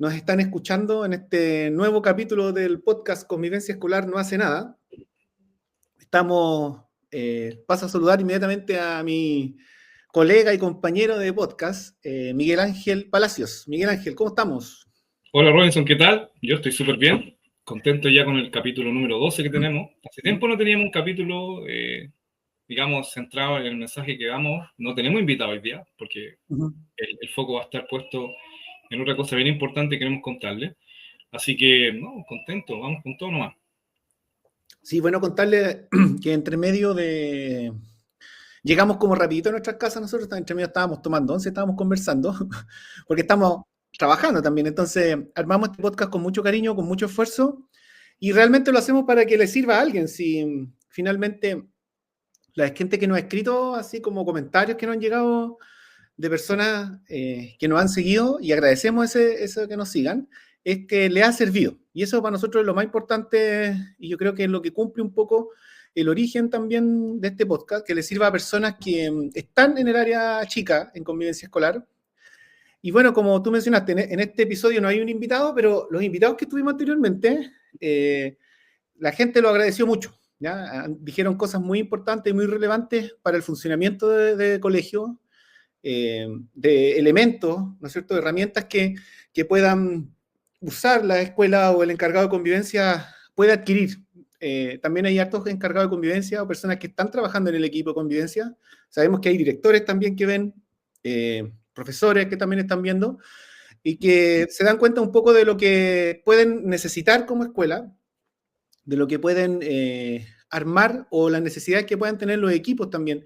nos están escuchando en este nuevo capítulo del podcast Convivencia Escolar No Hace Nada. Paso a saludar inmediatamente a mi colega y compañero de podcast, Miguel Ángel Palacios. Miguel Ángel, ¿cómo estamos? Hola Robinson, ¿qué tal? Yo estoy súper bien, contento ya con el capítulo número 12 que tenemos. Hace tiempo no teníamos un capítulo, digamos, centrado en el mensaje que damos. No tenemos invitado hoy día, porque el foco va a estar puesto en otra cosa bien importante que queremos contarle. Así que, no, contento, vamos con todo nomás. Sí, bueno, contarle que entre medio llegamos como rapidito a nuestras casas, nosotros entre medio estábamos tomando once, estábamos conversando, porque estamos trabajando también, entonces armamos este podcast con mucho cariño, con mucho esfuerzo, y realmente lo hacemos para que le sirva a alguien. Si finalmente la gente que nos ha escrito, así como comentarios que nos han llegado de personas que nos han seguido, y agradecemos eso que nos sigan, es que le ha servido. Y eso para nosotros es lo más importante, y yo creo que es lo que cumple un poco el origen también de este podcast, que le sirva a personas que están en el área chica, en convivencia escolar. Y bueno, como tú mencionaste, en este episodio no hay un invitado, pero los invitados que tuvimos anteriormente, la gente lo agradeció mucho. ¿Ya? Dijeron cosas muy importantes y muy relevantes para el funcionamiento de colegio, de elementos, ¿no es cierto?, de herramientas que puedan usar la escuela o el encargado de convivencia puede adquirir. También hay hartos encargados de convivencia o personas que están trabajando en el equipo de convivencia. Sabemos que hay directores también que ven, profesores que también están viendo, y que se dan cuenta un poco de lo que pueden necesitar como escuela, de lo que pueden armar o las necesidades que puedan tener los equipos también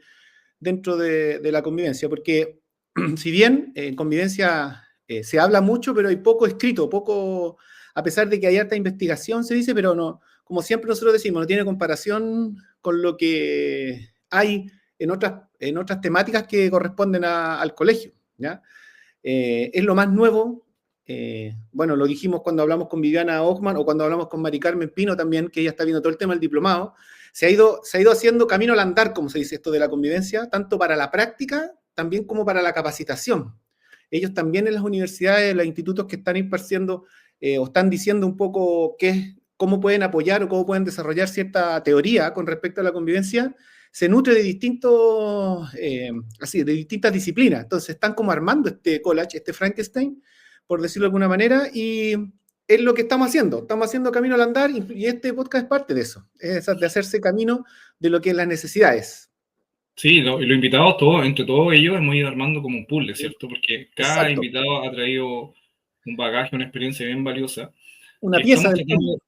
dentro de la convivencia, porque si bien en convivencia se habla mucho, pero hay poco escrito, poco, a pesar de que hay harta investigación, se dice, pero no, como siempre nosotros decimos, no tiene comparación con lo que hay en otras temáticas que corresponden al colegio, ¿ya? Es lo más nuevo. Bueno, lo dijimos cuando hablamos con Viviana Ochman o cuando hablamos con Mari Carmen Pino también, que ella está viendo todo el tema del diplomado. Se ha ido haciendo camino al andar, como se dice esto de la convivencia, tanto para la práctica también como para la capacitación. Ellos también en las universidades, en los institutos que están impartiendo o están diciendo un poco cómo pueden apoyar o cómo pueden desarrollar cierta teoría con respecto a la convivencia, se nutre de de distintas disciplinas. Entonces están como armando este collage, este Frankenstein, por decirlo de alguna manera, y es lo que estamos haciendo camino al andar, y este podcast es parte de eso, es de hacerse camino de lo que es las necesidades. Sí, y los invitados, todos, entre todos ellos, hemos ido armando como un puzzle, ¿cierto? Porque cada Exacto. invitado ha traído un bagaje, una experiencia bien valiosa, Una que pieza del puzzle.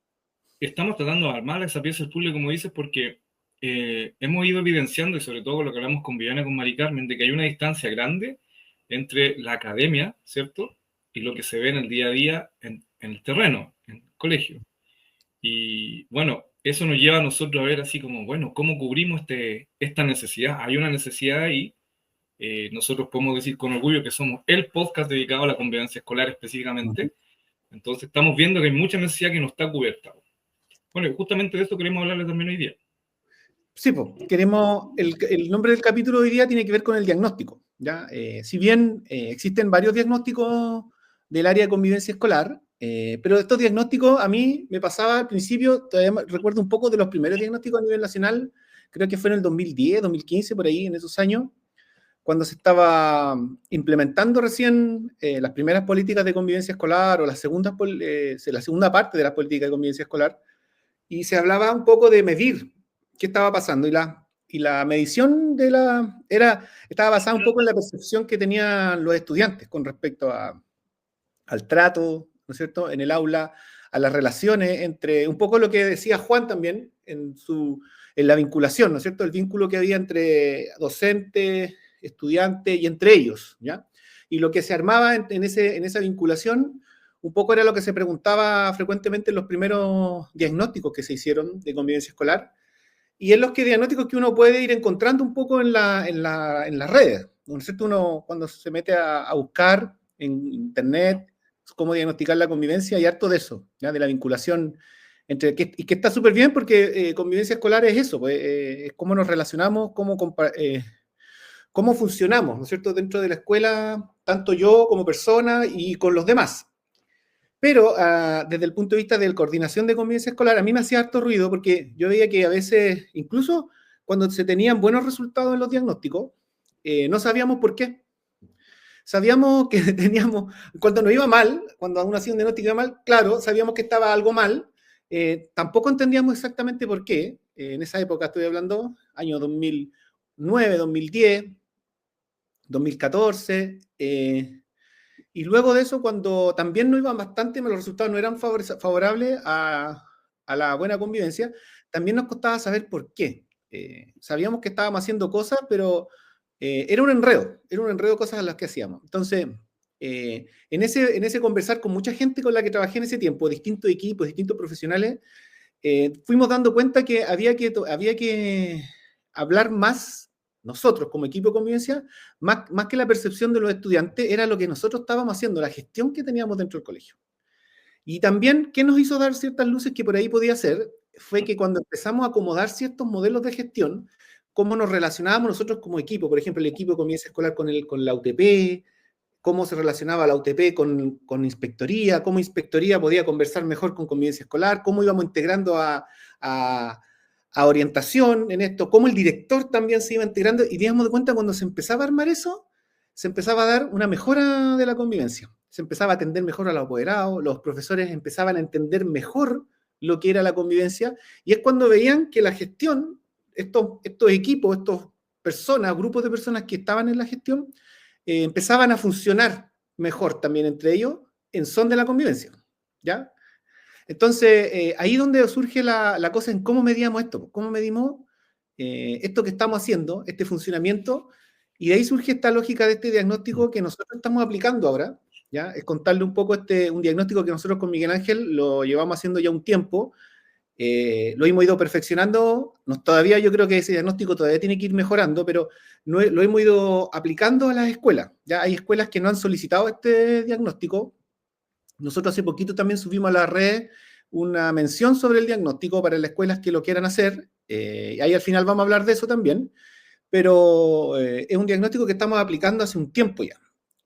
estamos tratando de armar esa pieza del puzzle, como dices, porque hemos ido evidenciando, y sobre todo con lo que hablamos con Viviana y con Mari Carmen, de que hay una distancia grande entre la academia, ¿cierto?, y lo que se ve en el día a día en el terreno, en el colegio. Y bueno, eso nos lleva a nosotros a ver así como, bueno, ¿cómo cubrimos esta necesidad? Hay una necesidad ahí. Nosotros podemos decir con orgullo que somos el podcast dedicado a la convivencia escolar específicamente. Entonces estamos viendo que hay mucha necesidad que no está cubierta. Bueno, y justamente de esto queremos hablarles también hoy día. Sí, pues, el nombre del capítulo de hoy día tiene que ver con el diagnóstico, ¿ya? Si bien existen varios diagnósticos del área de convivencia escolar, pero estos diagnósticos a mí me pasaba al principio, todavía recuerdo un poco de los primeros diagnósticos a nivel nacional, creo que fue en el 2010, 2015, por ahí, en esos años, cuando se estaba implementando recién las primeras políticas de convivencia escolar o la segunda parte de la política de convivencia escolar, y se hablaba un poco de medir qué estaba pasando, y la medición estaba basada un poco en la percepción que tenían los estudiantes con respecto al trato, ¿no es cierto?, en el aula, a las relaciones entre, un poco lo que decía Juan también en la vinculación, ¿no es cierto?, el vínculo que había entre docentes, estudiantes y entre ellos, ¿ya? Y lo que se armaba en esa vinculación, un poco era lo que se preguntaba frecuentemente en los primeros diagnósticos que se hicieron de convivencia escolar, y en los diagnósticos que uno puede ir encontrando un poco en las redes, ¿no es cierto? Uno cuando se mete a buscar en internet cómo diagnosticar la convivencia, hay harto de eso, ¿ya? De la vinculación y que está súper bien porque convivencia escolar es eso, pues, es cómo nos relacionamos, cómo funcionamos, ¿no es cierto?, dentro de la escuela, tanto yo como persona y con los demás. Pero desde el punto de vista de la coordinación de convivencia escolar, a mí me hacía harto ruido porque yo veía que a veces, incluso cuando se tenían buenos resultados en los diagnósticos, no sabíamos por qué. Sabíamos que teníamos, cuando nos iba mal, cuando aún así un diagnóstico iba mal, claro, sabíamos que estaba algo mal, tampoco entendíamos exactamente por qué. En esa época estoy hablando, año 2009, 2010, 2014, y luego de eso, cuando también no iban bastante, los resultados no eran favorables a la buena convivencia, también nos costaba saber por qué. Sabíamos que estábamos haciendo cosas, pero era un enredo de cosas a las que hacíamos. Entonces, en ese conversar con mucha gente con la que trabajé en ese tiempo, distintos equipos, distintos profesionales, fuimos dando cuenta que había que hablar más nosotros como equipo de convivencia, más que la percepción de los estudiantes, era lo que nosotros estábamos haciendo, la gestión que teníamos dentro del colegio. Y también, ¿qué nos hizo dar ciertas luces que por ahí podía ser? Fue que cuando empezamos a acomodar ciertos modelos de gestión, cómo nos relacionábamos nosotros como equipo, por ejemplo, el equipo de convivencia escolar con la UTP, cómo se relacionaba la UTP con inspectoría, cómo inspectoría podía conversar mejor con convivencia escolar, cómo íbamos integrando a orientación en esto, cómo el director también se iba integrando, y digamos de cuenta cuando se empezaba a armar eso, se empezaba a dar una mejora de la convivencia, se empezaba a atender mejor a los apoderados, los profesores empezaban a entender mejor lo que era la convivencia, y es cuando veían que la gestión, estos equipos, estas personas, grupos de personas que estaban en la gestión, empezaban a funcionar mejor también entre ellos en son de la convivencia, ¿ya? Entonces, ahí donde surge la cosa en cómo medíamos esto, cómo medimos esto que estamos haciendo, este funcionamiento, y de ahí surge esta lógica de este diagnóstico que nosotros estamos aplicando ahora, ¿ya? Es contarle un poco un diagnóstico que nosotros con Miguel Ángel lo llevamos haciendo ya un tiempo, lo hemos ido perfeccionando, todavía yo creo que ese diagnóstico todavía tiene que ir mejorando, pero lo hemos ido aplicando a las escuelas. Ya hay escuelas que no han solicitado este diagnóstico. Nosotros hace poquito también subimos a la red una mención sobre el diagnóstico para las escuelas que lo quieran hacer. Ahí al final vamos a hablar de eso también, pero es un diagnóstico que estamos aplicando hace un tiempo ya.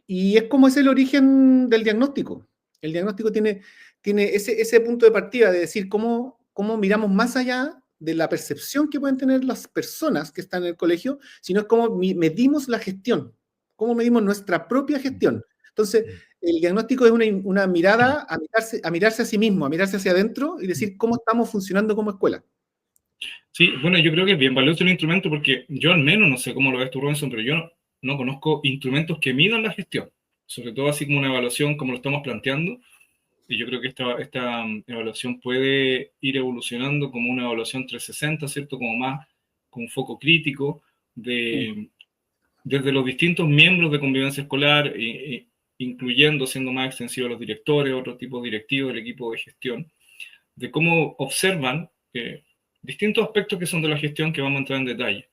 Y es como es el origen del diagnóstico. El diagnóstico tiene ese punto de partida de decir cómo miramos más allá de la percepción que pueden tener las personas que están en el colegio, sino es cómo medimos la gestión, cómo medimos nuestra propia gestión. Entonces, el diagnóstico es una mirada a mirarse a sí mismo, a mirarse hacia adentro y decir cómo estamos funcionando como escuela. Sí, bueno, yo creo que es bien valioso el instrumento porque yo al menos, no sé cómo lo ves tú, Robinson, pero yo no conozco instrumentos que midan la gestión, sobre todo así como una evaluación como lo estamos planteando, y yo creo que esta evaluación puede ir evolucionando como una evaluación 360, ¿cierto? Como más con foco crítico desde los distintos miembros de convivencia escolar, incluyendo, siendo más extensivo a los directores, otros tipos directivos del equipo de gestión, de cómo observan distintos aspectos que son de la gestión que vamos a entrar en detalle.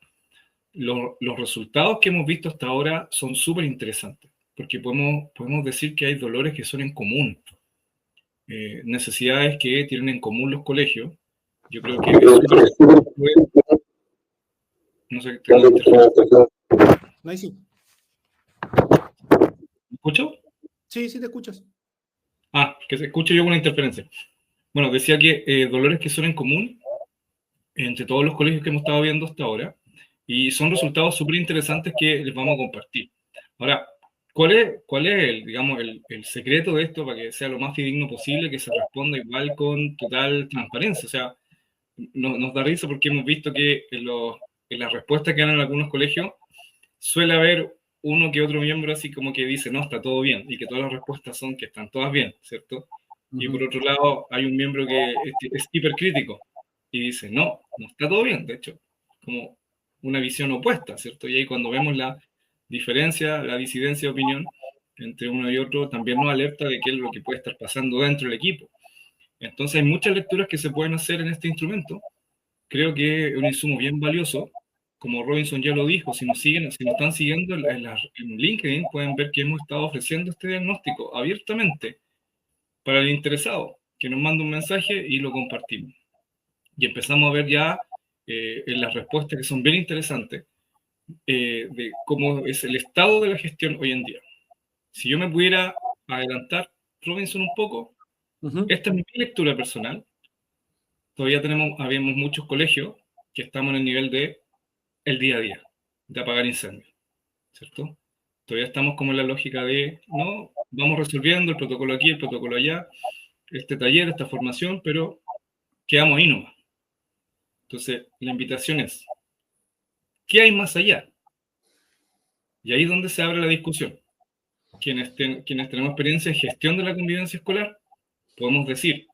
Los resultados que hemos visto hasta ahora son súper interesantes, porque podemos decir que hay dolores que son en común, necesidades que tienen en común los colegios. Yo creo que es súper... No sé, tengo interferencia. No, ahí sí. ¿Me escucho? Sí, sí te escuchas. Ah, que se escuche yo con una interferencia. Bueno, decía que dolores que son en común entre todos los colegios que hemos estado viendo hasta ahora, y son resultados súper interesantes que les vamos a compartir. Ahora, ¿cuál es digamos, el secreto de esto para que sea lo más fidedigno posible, que se responda igual con total transparencia? O sea, nos da risa porque hemos visto que en las respuestas que dan en algunos colegios suele haber uno que otro miembro así como que dice, no, está todo bien, y que todas las respuestas son que están todas bien, ¿cierto? Y por otro lado, hay un miembro que es hipercrítico y dice, no está todo bien, de hecho, como una visión opuesta, ¿cierto? Y ahí cuando vemos la diferencia, la disidencia de opinión entre uno y otro, también nos alerta de qué es lo que puede estar pasando dentro del equipo. Entonces hay muchas lecturas que se pueden hacer en este instrumento. Creo que es un insumo bien valioso. Como Robinson ya lo dijo, si nos están siguiendo en LinkedIn, pueden ver que hemos estado ofreciendo este diagnóstico abiertamente para el interesado, que nos manda un mensaje y lo compartimos. Y empezamos a ver ya en las respuestas que son bien interesantes de cómo es el estado de la gestión hoy en día. Si yo me pudiera adelantar, Robinson, un poco, Esta es mi lectura personal. Todavía habíamos muchos colegios que estamos en el nivel de el día a día, de apagar incendios, ¿cierto? Todavía estamos como en la lógica de, no, vamos resolviendo el protocolo aquí, el protocolo allá, este taller, esta formación, pero quedamos ahí nomás. Entonces, la invitación es, ¿qué hay más allá? Y ahí es donde se abre la discusión. Quienes tenemos experiencia en gestión de la convivencia escolar, podemos decir,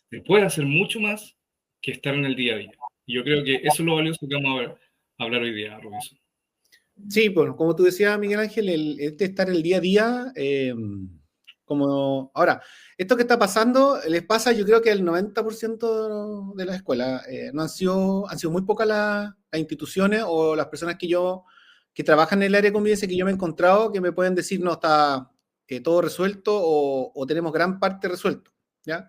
se puede hacer mucho más que estar en el día a día. Y yo creo que eso es lo valioso que vamos a hablar hoy día, Robinson. Sí, bueno, como tú decías, Miguel Ángel, estar el día a día, como ahora, esto que está pasando, les pasa yo creo que el 90% de las escuelas, no han sido muy pocas las instituciones o las personas que trabajan en el área de convivencia que yo me he encontrado que me pueden decir, no, está todo resuelto o tenemos gran parte resuelto, ¿ya?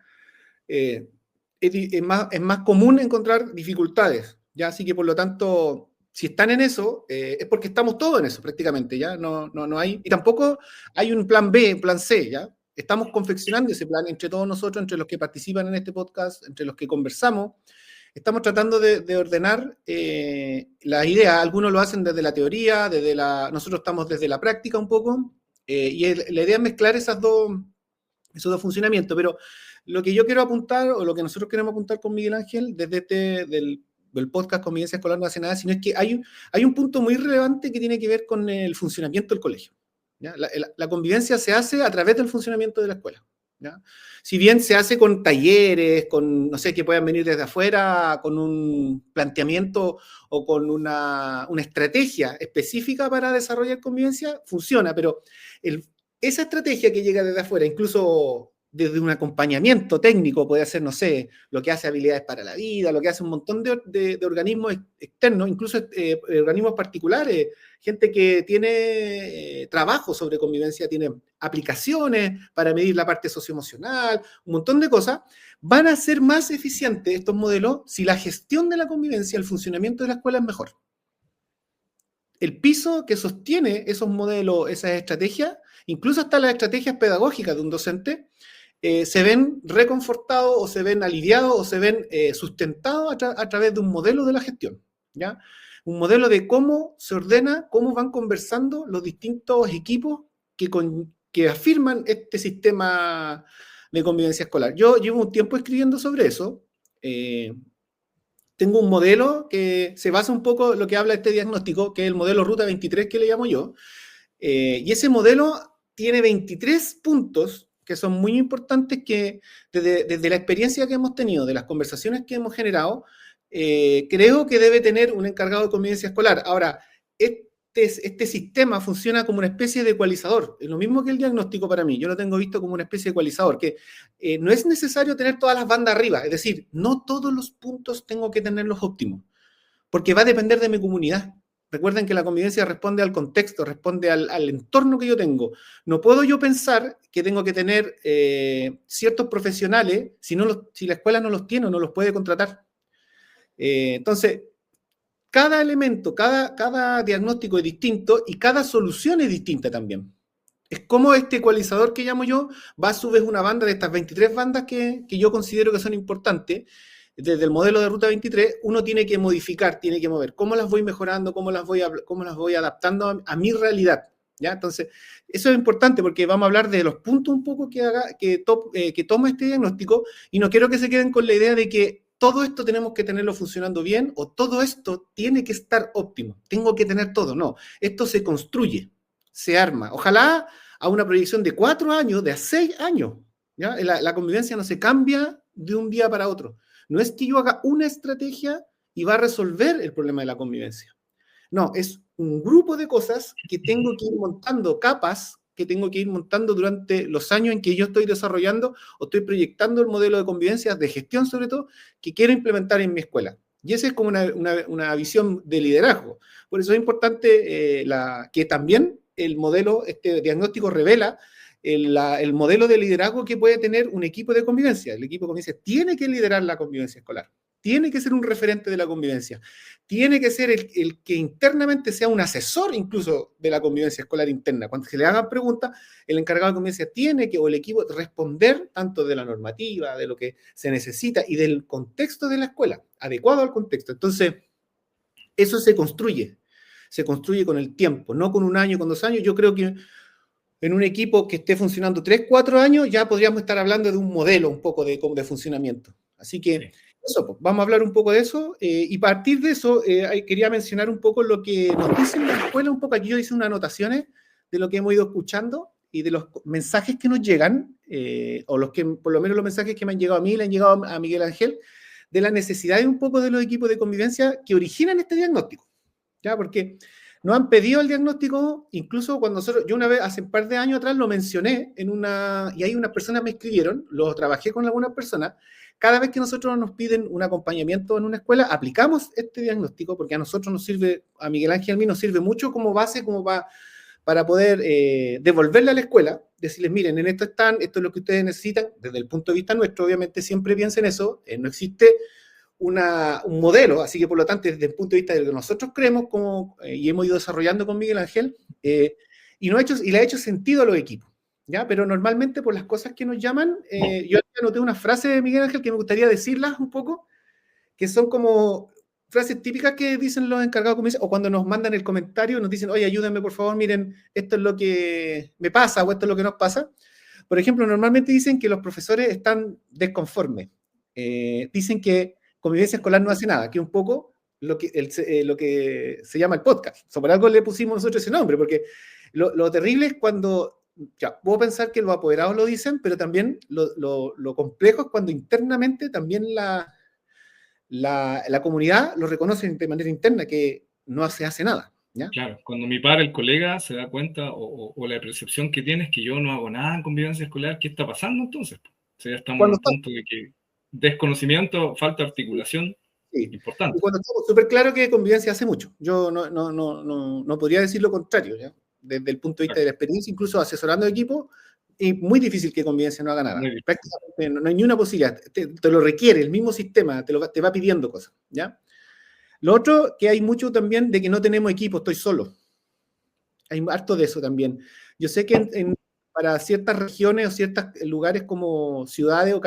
Es más común encontrar dificultades, ¿ya? Así que por lo tanto, si están en eso, es porque estamos todos en eso prácticamente, ¿ya? No hay, y tampoco hay un plan B, un plan C, ¿ya? Estamos confeccionando ese plan entre todos nosotros, entre los que participan en este podcast, entre los que conversamos. Estamos tratando de ordenar las ideas. Algunos lo hacen desde la teoría, nosotros estamos desde la práctica un poco, y la idea es mezclar esos dos funcionamientos, pero lo que yo quiero apuntar, o lo que nosotros queremos apuntar con Miguel Ángel, desde del podcast Convivencia Escolar no hace nada, sino es que hay un punto muy relevante que tiene que ver con el funcionamiento del colegio, ¿ya? La convivencia se hace a través del funcionamiento de la escuela, ¿ya? Si bien se hace con talleres, con, no sé, que puedan venir desde afuera, con un planteamiento o con una estrategia específica para desarrollar convivencia, funciona, pero esa estrategia que llega desde afuera, incluso desde un acompañamiento técnico, puede hacer, no sé, lo que hace habilidades para la vida, lo que hace un montón de organismos externos, incluso organismos particulares, gente que tiene trabajo sobre convivencia, tiene aplicaciones para medir la parte socioemocional, un montón de cosas, van a ser más eficientes estos modelos si la gestión de la convivencia, el funcionamiento de la escuela es mejor. El piso que sostiene esos modelos, esas estrategias, incluso hasta las estrategias pedagógicas de un docente, se ven reconfortados o se ven aliviados o se ven sustentados a través de un modelo de la gestión, ¿ya? Un modelo de cómo se ordena, cómo van conversando los distintos equipos que afirman este sistema de convivencia escolar. Yo llevo un tiempo escribiendo sobre eso. Tengo un modelo que se basa un poco en lo que habla este diagnóstico, que es el modelo Ruta 23 que le llamo yo, y ese modelo tiene 23 puntos que son muy importantes que desde la experiencia que hemos tenido, de las conversaciones que hemos generado, creo que debe tener un encargado de convivencia escolar. Ahora, este sistema funciona como una especie de ecualizador, es lo mismo que el diagnóstico para mí, yo lo tengo visto como una especie de ecualizador, que no es necesario tener todas las bandas arriba, es decir, no todos los puntos tengo que tenerlos óptimos, porque va a depender de mi comunidad. Recuerden que la convivencia responde al contexto, responde al entorno que yo tengo. No puedo yo pensar que tengo que tener ciertos profesionales si la escuela no los tiene o no los puede contratar. Entonces, cada elemento, cada diagnóstico es distinto y cada solución es distinta también. Es como este ecualizador que llamo yo, va a su vez una banda de estas 23 bandas que yo considero que son importantes. Desde el modelo de Ruta 23, uno tiene que modificar, tiene que mover. ¿Cómo las voy mejorando? ¿Cómo las voy adaptando a mi realidad? ¿Ya? Entonces, eso es importante porque vamos a hablar de los puntos un poco que toma este diagnóstico y no quiero que se queden con la idea de que todo esto tenemos que tenerlo funcionando bien o todo esto tiene que estar óptimo. Tengo que tener todo. No, esto se construye, se arma. Ojalá a una proyección de 4 años, de 6 años. ¿Ya? La convivencia no se cambia de un día para otro. No es que yo haga una estrategia y va a resolver el problema de la convivencia. No, es un grupo de cosas que tengo que ir montando, capas que tengo que ir montando durante los años en que yo estoy desarrollando o estoy proyectando el modelo de convivencia, de gestión sobre todo, que quiero implementar en mi escuela. Y esa es como una visión de liderazgo. Por eso es importante que también el modelo, este diagnóstico revela el modelo de liderazgo que puede tener un equipo de convivencia. El equipo de convivencia tiene que liderar la convivencia escolar. tiene que ser un referente de la convivencia, tiene que ser el que internamente sea un asesor incluso de la convivencia escolar interna. Cuando se le hagan preguntas, el encargado de convivencia tiene que, o el equipo, responder tanto de la normativa, de lo que se necesita y del contexto de la escuela, adecuado al contexto. Entonces, eso se construye con el tiempo, no con un año, con 2 años. Yo creo que en un equipo que esté funcionando 3, 4 años, ya podríamos estar hablando de un modelo un poco de funcionamiento. Así que sí. Eso, pues, vamos a hablar un poco de eso, y a partir de eso quería mencionar un poco lo que nos dicen las escuelas, un poco aquí yo hice unas anotaciones de lo que hemos ido escuchando y de los mensajes que nos llegan, o los que, por lo menos los mensajes que me han llegado a mí, le han llegado a Miguel Ángel, de la necesidad de un poco de los equipos de convivencia que originan este diagnóstico, ¿ya? Porque nos han pedido el diagnóstico, incluso cuando nosotros, yo una vez, hace un par de años atrás, lo mencioné y ahí unas personas me escribieron, lo trabajé con algunas personas. Cada vez que nosotros nos piden un acompañamiento en una escuela, aplicamos este diagnóstico, porque a nosotros nos sirve, a Miguel Ángel y a mí nos sirve mucho como base, como para poder devolverle a la escuela, decirles, miren, en esto están, esto es lo que ustedes necesitan, desde el punto de vista nuestro, obviamente siempre piensen eso, no existe un modelo, así que por lo tanto, desde el punto de vista de lo que nosotros creemos y hemos ido desarrollando con Miguel Ángel, y le ha hecho sentido a los equipos, ¿ya? Pero normalmente por las cosas que nos llaman, yo anoté una frase de Miguel Ángel que me gustaría decirlas un poco, que son como frases típicas que dicen los encargados de convivencia, o cuando nos mandan el comentario, nos dicen, oye, ayúdenme por favor, miren, esto es lo que me pasa, o esto es lo que nos pasa. Por ejemplo, normalmente dicen que los profesores están desconformes, dicen que convivencia escolar no hace nada, que un poco lo que se llama el podcast. O sea, por algo le pusimos nosotros ese nombre, porque lo terrible es cuando, ya, puedo pensar que los apoderados lo dicen, pero también lo complejo es cuando internamente también la comunidad lo reconoce de manera interna, que no se hace nada, ¿ya? Claro, cuando mi padre, el colega, se da cuenta o la percepción que tiene es que yo no hago nada en convivencia escolar, ¿qué está pasando entonces? O sea, ya estamos en un punto de que desconocimiento, falta de articulación, sí. Importante. Y cuando estamos súper claro que convivencia hace mucho, yo no podría decir lo contrario, ¿ya? Desde el punto de vista de la experiencia, incluso asesorando equipos, es muy difícil que convivencia no haga nada. Prácticamente no hay ni una posibilidad, te lo requiere, el mismo sistema te va pidiendo cosas, ¿ya? Lo otro, que hay mucho también de que no tenemos equipo, estoy solo. Hay harto de eso también. Yo sé que para ciertas regiones o ciertos lugares como ciudades o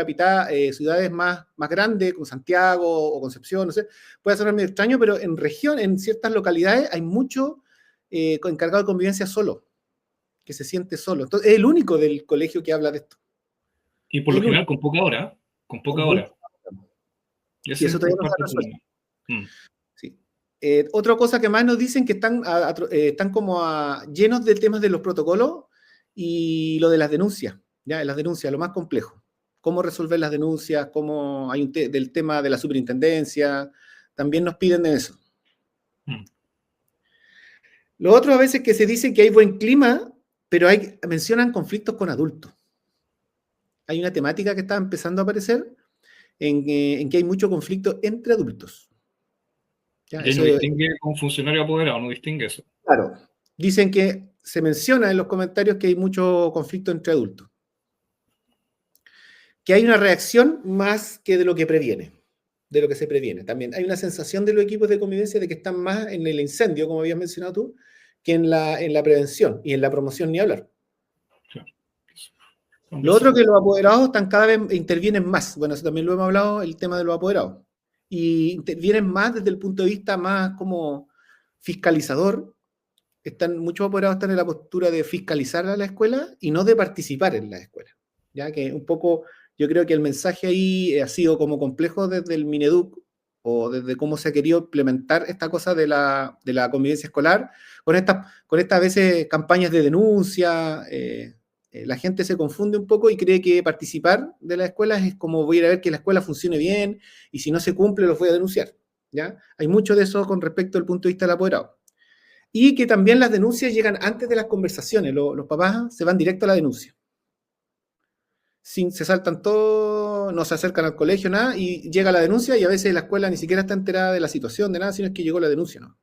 ciudades más grandes, como Santiago o Concepción, no sé, puede sonar medio extraño, pero en ciertas localidades hay mucho encargado de convivencia solo, que se siente solo. Entonces, es el único del colegio que habla de esto. Y por lo general con poca hora. Y eso todavía no se resuelve. Sí. Otra cosa que más nos dicen que están como llenos de temas de los protocolos y lo de las denuncias, ¿ya? Las denuncias, lo más complejo. Cómo resolver las denuncias, cómo hay del tema de la superintendencia, también nos piden de eso. Lo otro a veces que se dice que hay buen clima, pero mencionan conflictos con adultos. Hay una temática que está empezando a aparecer en que hay mucho conflicto entre adultos. ¿Ya? Y no distingue con funcionario apoderado, no distingue eso. Claro. Dicen que se menciona en los comentarios que hay mucho conflicto entre adultos. Que hay una reacción más que de lo que previene, de lo que se previene. También hay una sensación de los equipos de convivencia de que están más en el incendio, como habías mencionado tú, que en la prevención y en la promoción ni hablar. Claro. Lo otro que los apoderados cada vez intervienen más. Bueno, eso también lo hemos hablado, el tema de los apoderados. Y intervienen más desde el punto de vista más como fiscalizador. Muchos apoderados están en la postura de fiscalizar a la escuela y no de participar en la escuela. Ya que un poco, yo creo que el mensaje ahí ha sido como complejo desde el Mineduc o desde cómo se ha querido implementar esta cosa de la convivencia escolar, con estas a veces campañas de denuncia. La gente se confunde un poco y cree que participar de las escuelas es como voy a ir a ver que la escuela funcione bien y si no se cumple los voy a denunciar, ¿ya? Hay mucho de eso con respecto al punto de vista del apoderado. Y que también las denuncias llegan antes de las conversaciones, los papás se van directo a la denuncia. Se saltan todo, no se acercan al colegio, nada, y llega la denuncia y a veces la escuela ni siquiera está enterada de la situación, de nada, sino es que llegó la denuncia, ¿no?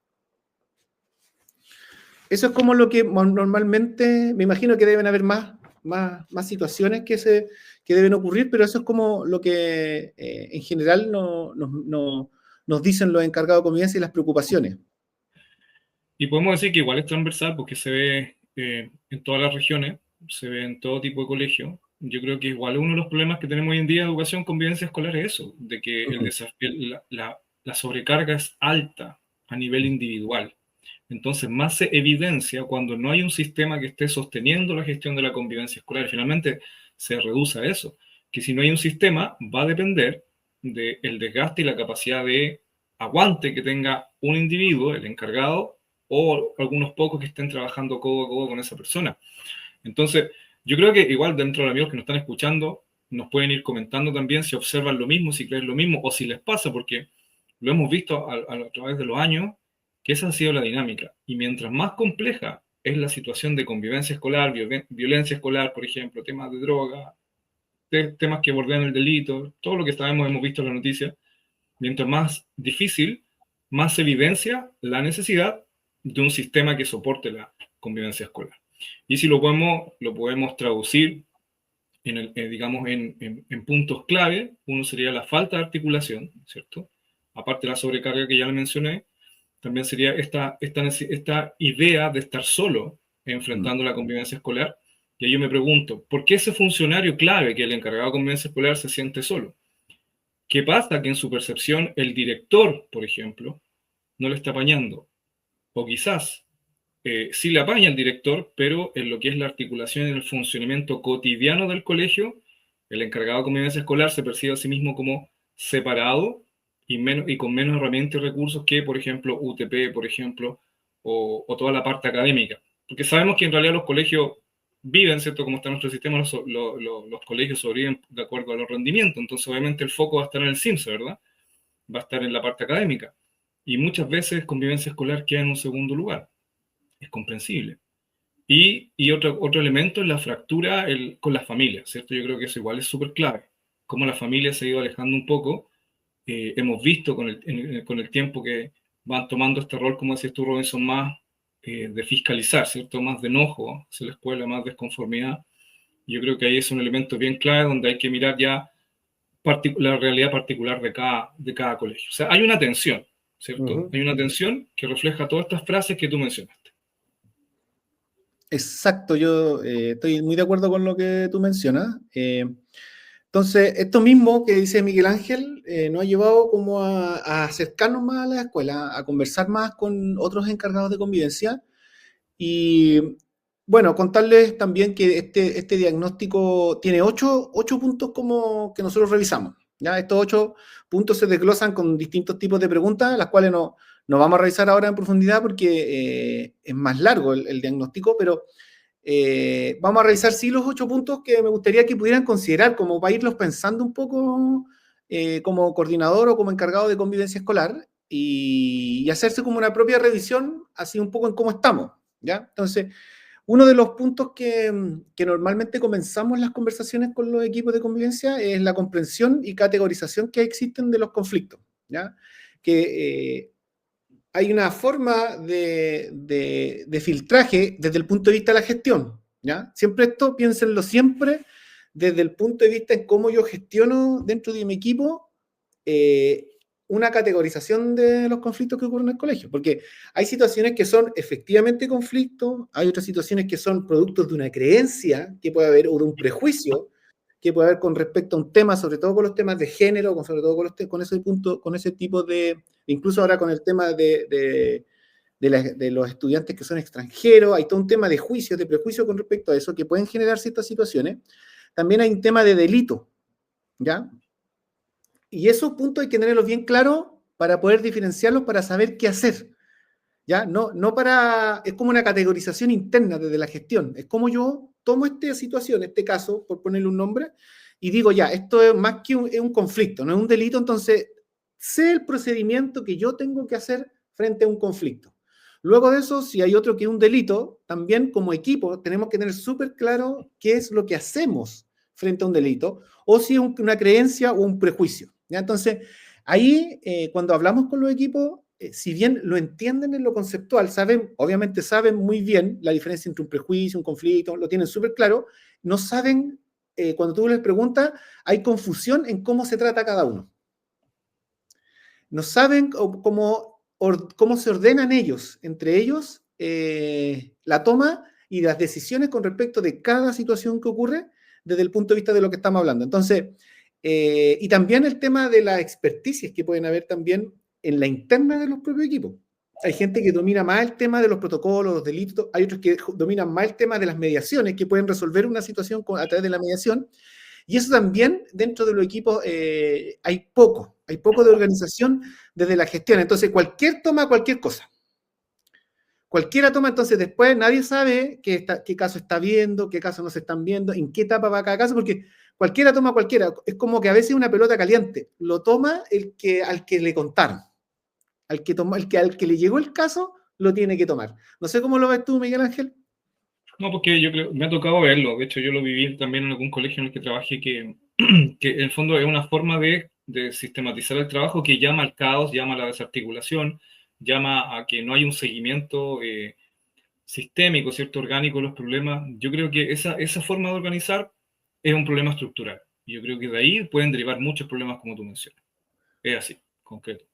Eso es como lo que normalmente, me imagino que deben haber más más situaciones que deben ocurrir, pero eso es como lo que en general nos dicen los encargados de convivencia y las preocupaciones. Y podemos decir que igual es transversal porque se ve en todas las regiones, se ve en todo tipo de colegios. Yo creo que igual uno de los problemas que tenemos hoy en día de educación, convivencia escolar es eso, de que la sobrecarga es alta a nivel individual. Entonces, más se evidencia cuando no hay un sistema que esté sosteniendo la gestión de la convivencia escolar. Finalmente, se reduce a eso, que si no hay un sistema, va a depender del desgaste y la capacidad de aguante que tenga un individuo, el encargado, o algunos pocos que estén trabajando codo a codo con esa persona. Entonces, yo creo que igual dentro de los amigos que nos están escuchando, nos pueden ir comentando también si observan lo mismo, si creen lo mismo, o si les pasa, porque lo hemos visto a través de los años, que esa ha sido la dinámica. Y mientras más compleja es la situación de convivencia escolar, violencia escolar, por ejemplo, temas de droga, temas que bordean el delito, todo lo que sabemos, hemos visto en la noticia, mientras más difícil, más evidencia la necesidad de un sistema que soporte la convivencia escolar. Y si lo podemos traducir digamos, en puntos clave, uno sería la falta de articulación, ¿cierto? Aparte de la sobrecarga que ya le mencioné, también sería esta idea de estar solo enfrentando la convivencia escolar. Y ahí yo me pregunto, ¿por qué ese funcionario clave, que es el encargado de convivencia escolar, se siente solo? ¿Qué pasa? Que en su percepción el director, por ejemplo, no le está apañando. O quizás sí le apaña el director, pero en lo que es la articulación y el funcionamiento cotidiano del colegio, el encargado de convivencia escolar se percibe a sí mismo como separado y con menos herramientas y recursos que, por ejemplo, UTP, por ejemplo, o toda la parte académica. Porque sabemos que en realidad los colegios viven, ¿cierto? Como está nuestro sistema, los colegios sobreviven de acuerdo a los rendimientos. Entonces, obviamente, el foco va a estar en el CIMSE, ¿verdad? Va a estar en la parte académica. Y muchas veces convivencia escolar queda en un segundo lugar. Es comprensible. Y otro elemento es la fractura con las familias, ¿cierto? Yo creo que eso igual es súper clave. Cómo la familia se ha ido alejando un poco. Hemos visto con el tiempo que van tomando este rol, como decías tú, Robinson, más de fiscalizar, ¿cierto? Más de enojo hacia la escuela, más desconformidad. Yo creo que ahí es un elemento bien clave donde hay que mirar ya la realidad particular de cada colegio. O sea, hay una tensión, ¿cierto? Hay una tensión que refleja todas estas frases que tú mencionaste. Exacto, yo estoy muy de acuerdo con lo que tú mencionas. Entonces, esto mismo que dice Miguel Ángel nos ha llevado como a acercarnos más a la escuela, a conversar más con otros encargados de convivencia y, bueno, contarles también que este diagnóstico tiene 8 puntos como que nosotros revisamos. ¿Ya? Estos 8 puntos se desglosan con distintos tipos de preguntas, las cuales no vamos a revisar ahora en profundidad porque es más largo el diagnóstico, pero vamos a revisar sí los 8 puntos que me gustaría que pudieran considerar como para irlos pensando un poco como coordinador o como encargado de convivencia escolar y hacerse como una propia revisión así un poco en cómo estamos, ¿ya? Entonces, uno de los puntos que normalmente comenzamos las conversaciones con los equipos de convivencia es la comprensión y categorización que existen de los conflictos, ¿ya? Que hay una forma de filtraje desde el punto de vista de la gestión, ¿ya? Siempre esto, piénsenlo siempre desde el punto de vista en cómo yo gestiono dentro de mi equipo una categorización de los conflictos que ocurren en el colegio, porque hay situaciones que son efectivamente conflictos, hay otras situaciones que son productos de una creencia que puede haber o de un prejuicio que puede haber con respecto a un tema, sobre todo con los temas de género, sobre todo con ese punto, con ese tipo de, incluso ahora con el tema de los estudiantes que son extranjeros, hay todo un tema de juicios, de prejuicios con respecto a eso, que pueden generar ciertas situaciones. También hay un tema de delito, ¿ya? Y esos puntos hay que tenerlos bien claros para poder diferenciarlos, para saber qué hacer, ¿ya? No para, es como una categorización interna desde la gestión, es como yo tomo esta situación, este caso, por ponerle un nombre, y digo, ya, esto es más que es un conflicto, no es un delito, entonces sé el procedimiento que yo tengo que hacer frente a un conflicto. Luego de eso, si hay otro que es un delito, también como equipo tenemos que tener súper claro qué es lo que hacemos frente a un delito, o si es una creencia o un prejuicio, ¿ya? Entonces, ahí, cuando hablamos con los equipos, si bien lo entienden en lo conceptual, obviamente saben muy bien la diferencia entre un prejuicio, un conflicto, lo tienen súper claro, no saben, cuando tú les preguntas, hay confusión en cómo se trata cada uno. No saben cómo se ordenan ellos, entre ellos, la toma y las decisiones con respecto de cada situación que ocurre desde el punto de vista de lo que estamos hablando. Entonces, y también el tema de las experticias que pueden haber también en la interna de los propios equipos. Hay gente que domina más el tema de los protocolos, los delitos, hay otros que dominan más el tema de las mediaciones, que pueden resolver una situación a través de la mediación, y eso también dentro de los equipos hay poco de organización desde la gestión. Entonces, cualquier toma cualquier cosa. Cualquiera toma, entonces después nadie sabe qué caso está viendo, qué caso no se están viendo, en qué etapa va cada caso, porque cualquiera toma cualquiera. Es como que a veces una pelota caliente. Lo toma al que le contaron. Al que le llegó el caso, lo tiene que tomar. No sé cómo lo ves tú, Miguel Ángel. No, porque yo creo, me ha tocado verlo. De hecho, yo lo viví también en algún colegio en el que trabajé, que en el fondo es una forma de sistematizar el trabajo que llama al caos, llama a la desarticulación, llama a que no hay un seguimiento sistémico, ¿cierto? Orgánico de los problemas. Yo creo que esa forma de organizar es un problema estructural. Y yo creo que de ahí pueden derivar muchos problemas como tú mencionas. Es así, concreto.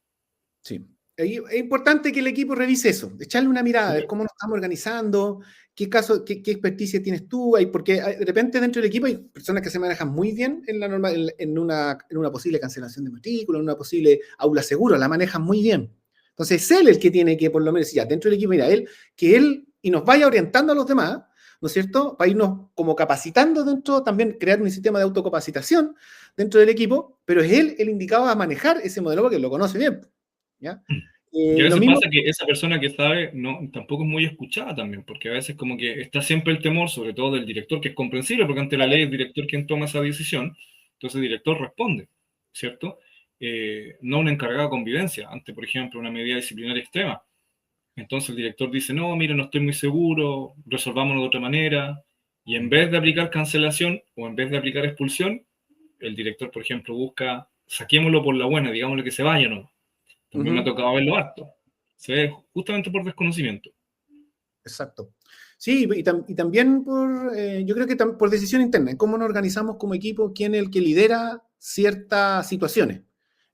Sí. Es importante que el equipo revise eso, echarle una mirada, ver cómo nos estamos organizando, qué experticia tienes tú, porque de repente dentro del equipo hay personas que se manejan muy bien en una posible cancelación de matrícula, en una posible aula segura, la manejan muy bien. Entonces es él el que tiene que, por lo menos, ya dentro del equipo, mira, y nos vaya orientando a los demás, ¿no es cierto? Para irnos como capacitando dentro, también crear un sistema de autocapacitación dentro del equipo, pero es él el indicado a manejar ese modelo porque lo conoce bien. ¿Ya? Y a veces pasa que esa persona que sabe tampoco es muy escuchada también, porque a veces como que está siempre el temor, sobre todo del director, que es comprensible, porque ante la ley es el director quien toma esa decisión, entonces el director responde, ¿cierto? No un encargado de convivencia, ante, por ejemplo, una medida disciplinaria extrema. Entonces el director dice, no, mira, no estoy muy seguro, resolvámonos de otra manera, y en vez de aplicar cancelación o en vez de aplicar expulsión, el director, por ejemplo, busca, saquémoslo por la buena, digámosle que se vaya, ¿no? También me ha tocado verlo harto. Se ve justamente por desconocimiento. Exacto. Sí, y también yo creo que por decisión interna, en cómo nos organizamos como equipo, quién es el que lidera ciertas situaciones.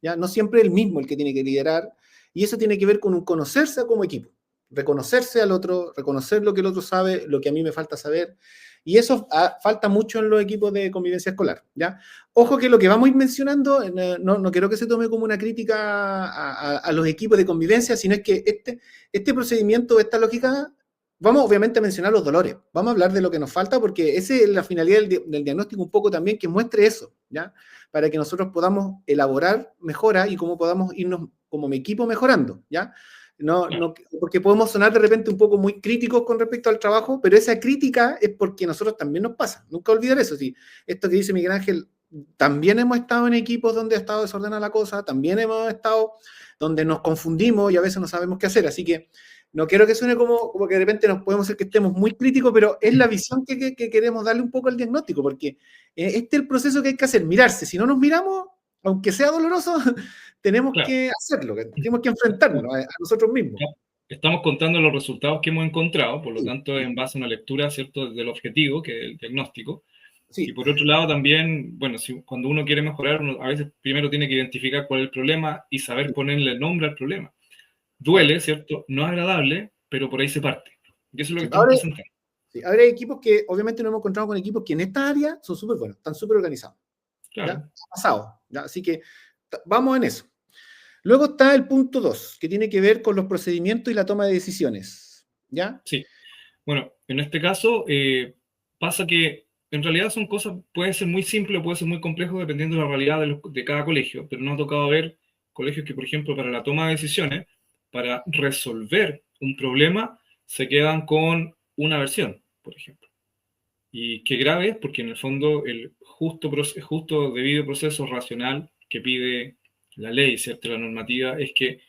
¿Ya? No siempre es el mismo el que tiene que liderar, y eso tiene que ver con un conocerse como equipo, reconocerse al otro, reconocer lo que el otro sabe, lo que a mí me falta saber, y eso falta mucho en los equipos de convivencia escolar. ¿Ya? Ojo que lo que vamos a ir mencionando, no quiero que se tome como una crítica a los equipos de convivencia, sino es que este procedimiento, esta lógica, vamos obviamente a mencionar los dolores, vamos a hablar de lo que nos falta, porque esa es la finalidad del diagnóstico un poco también, que muestre eso, ¿ya? Para que nosotros podamos elaborar mejoras y cómo podamos irnos como equipo mejorando, ¿ya? No, porque podemos sonar de repente un poco muy críticos con respecto al trabajo, pero esa crítica es porque a nosotros también nos pasa, nunca olvidar eso, sí. Esto que dice Miguel Ángel, también hemos estado en equipos donde ha estado desordenada la cosa, también hemos estado donde nos confundimos y a veces no sabemos qué hacer, así que no quiero que suene como que de repente nos podemos hacer que estemos muy críticos, pero es la visión que queremos darle un poco al diagnóstico, porque este es el proceso que hay que hacer, mirarse. Si no nos miramos, aunque sea doloroso, tenemos que hacerlo, tenemos que enfrentarnos a nosotros mismos. Estamos contando los resultados que hemos encontrado, por lo tanto, en base a una lectura, ¿cierto?, del objetivo, que es el diagnóstico. Sí. Y por otro lado también, bueno, cuando uno quiere mejorar, uno a veces primero tiene que identificar cuál es el problema y saber ponerle nombre al problema. Duele, ¿cierto? No es agradable, pero por ahí se parte. Y eso es lo que estamos presentando. Sí, ahora hay equipos que obviamente nos hemos encontrado con equipos que en esta área son súper buenos, están súper organizados. Claro. ¿Ya? Ha pasado, ¿ya? Así que vamos en eso. Luego está el punto 2, que tiene que ver con los procedimientos y la toma de decisiones. ¿Ya? Sí. Bueno, en este caso pasa que en realidad son cosas, puede ser muy simple o puede ser muy complejo dependiendo de la realidad de cada colegio, pero nos ha tocado ver colegios que, por ejemplo, para la toma de decisiones, para resolver un problema, se quedan con una versión, por ejemplo. Y qué grave es porque en el fondo el justo debido proceso racional que pide la ley, ¿cierto? La normativa es que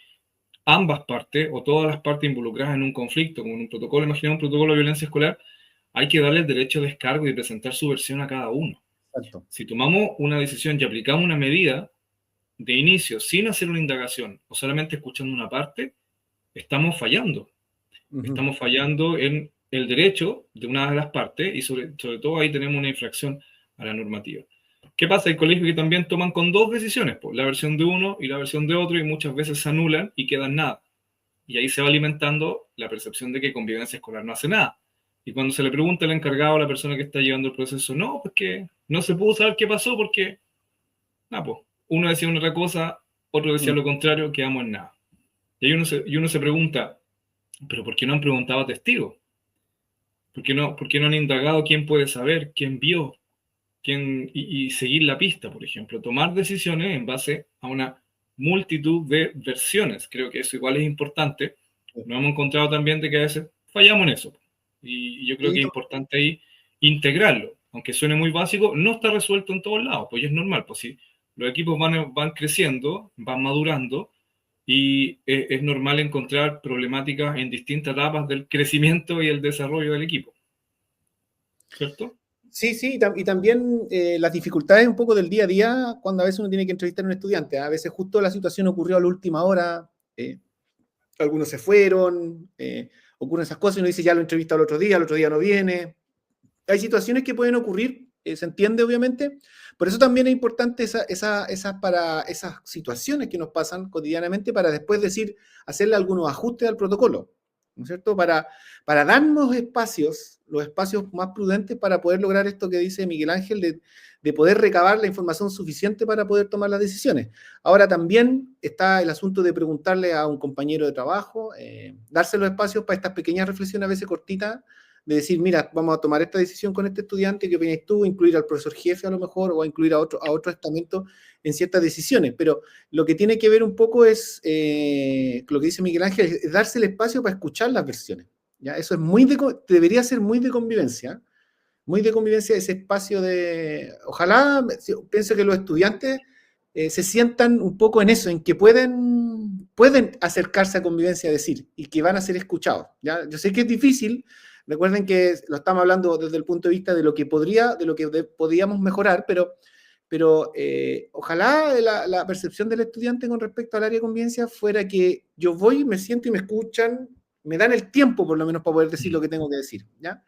ambas partes o todas las partes involucradas en un conflicto, como en un protocolo, imagina un protocolo de violencia escolar, hay que darle el derecho de descargo y presentar su versión a cada uno. Exacto. Si tomamos una decisión y aplicamos una medida, de inicio, sin hacer una indagación o solamente escuchando una parte, estamos fallando. Estamos fallando en el derecho de una de las partes y sobre todo ahí tenemos una infracción a la normativa. ¿Qué pasa? Hay colegios que también toman con dos decisiones, pues, la versión de uno y la versión de otro, y muchas veces se anulan y quedan nada. Y ahí se va alimentando la percepción de que convivencia escolar no hace nada. Y cuando se le pregunta al encargado, a la persona que está llevando el proceso, no, pues que no se pudo saber qué pasó porque, pues, uno decía una cosa, otro decía lo contrario, quedamos en nada. Y ahí uno se pregunta, ¿pero por qué no han preguntado a testigos? ¿Por qué no han indagado quién puede saber, quién vio, y seguir la pista, por ejemplo? Tomar decisiones en base a una multitud de versiones. Creo que eso igual es importante. Nos hemos encontrado también de que a veces fallamos en eso. Y yo creo que es importante ahí integrarlo. Aunque suene muy básico, no está resuelto en todos lados, pues es normal. Pues si los equipos van creciendo, van madurando, y es normal encontrar problemáticas en distintas etapas del crecimiento y el desarrollo del equipo. ¿Cierto? Sí, sí, y también las dificultades un poco del día a día cuando a veces uno tiene que entrevistar a un estudiante. A veces justo la situación ocurrió a la última hora, algunos se fueron, ocurren esas cosas y uno dice ya lo entrevista el otro día no viene. Hay situaciones que pueden ocurrir, se entiende obviamente, por eso también es importante esas situaciones que nos pasan cotidianamente para después hacerle algunos ajustes al protocolo, ¿no es cierto? Para darnos espacios, los espacios más prudentes para poder lograr esto que dice Miguel Ángel, de poder recabar la información suficiente para poder tomar las decisiones. Ahora también está el asunto de preguntarle a un compañero de trabajo, darse los espacios para estas pequeñas reflexiones a veces cortitas, de decir, mira, vamos a tomar esta decisión con este estudiante, ¿qué opinas tú? Incluir al profesor jefe a lo mejor, o a incluir a otro estamento en ciertas decisiones, pero lo que tiene que ver un poco es, lo que dice Miguel Ángel, es darse el espacio para escuchar las versiones, ¿ya? Eso es debería ser muy de convivencia ese espacio de, ojalá, pienso que los estudiantes se sientan un poco en eso, en que pueden acercarse a convivencia, decir, y que van a ser escuchados, ¿ya? Yo sé que es difícil. Recuerden que lo estamos hablando desde el punto de vista de lo que podríamos mejorar, pero ojalá la percepción del estudiante con respecto al área de convivencia fuera que yo voy, me siento y me escuchan, me dan el tiempo por lo menos para poder decir lo que tengo que decir, ¿ya?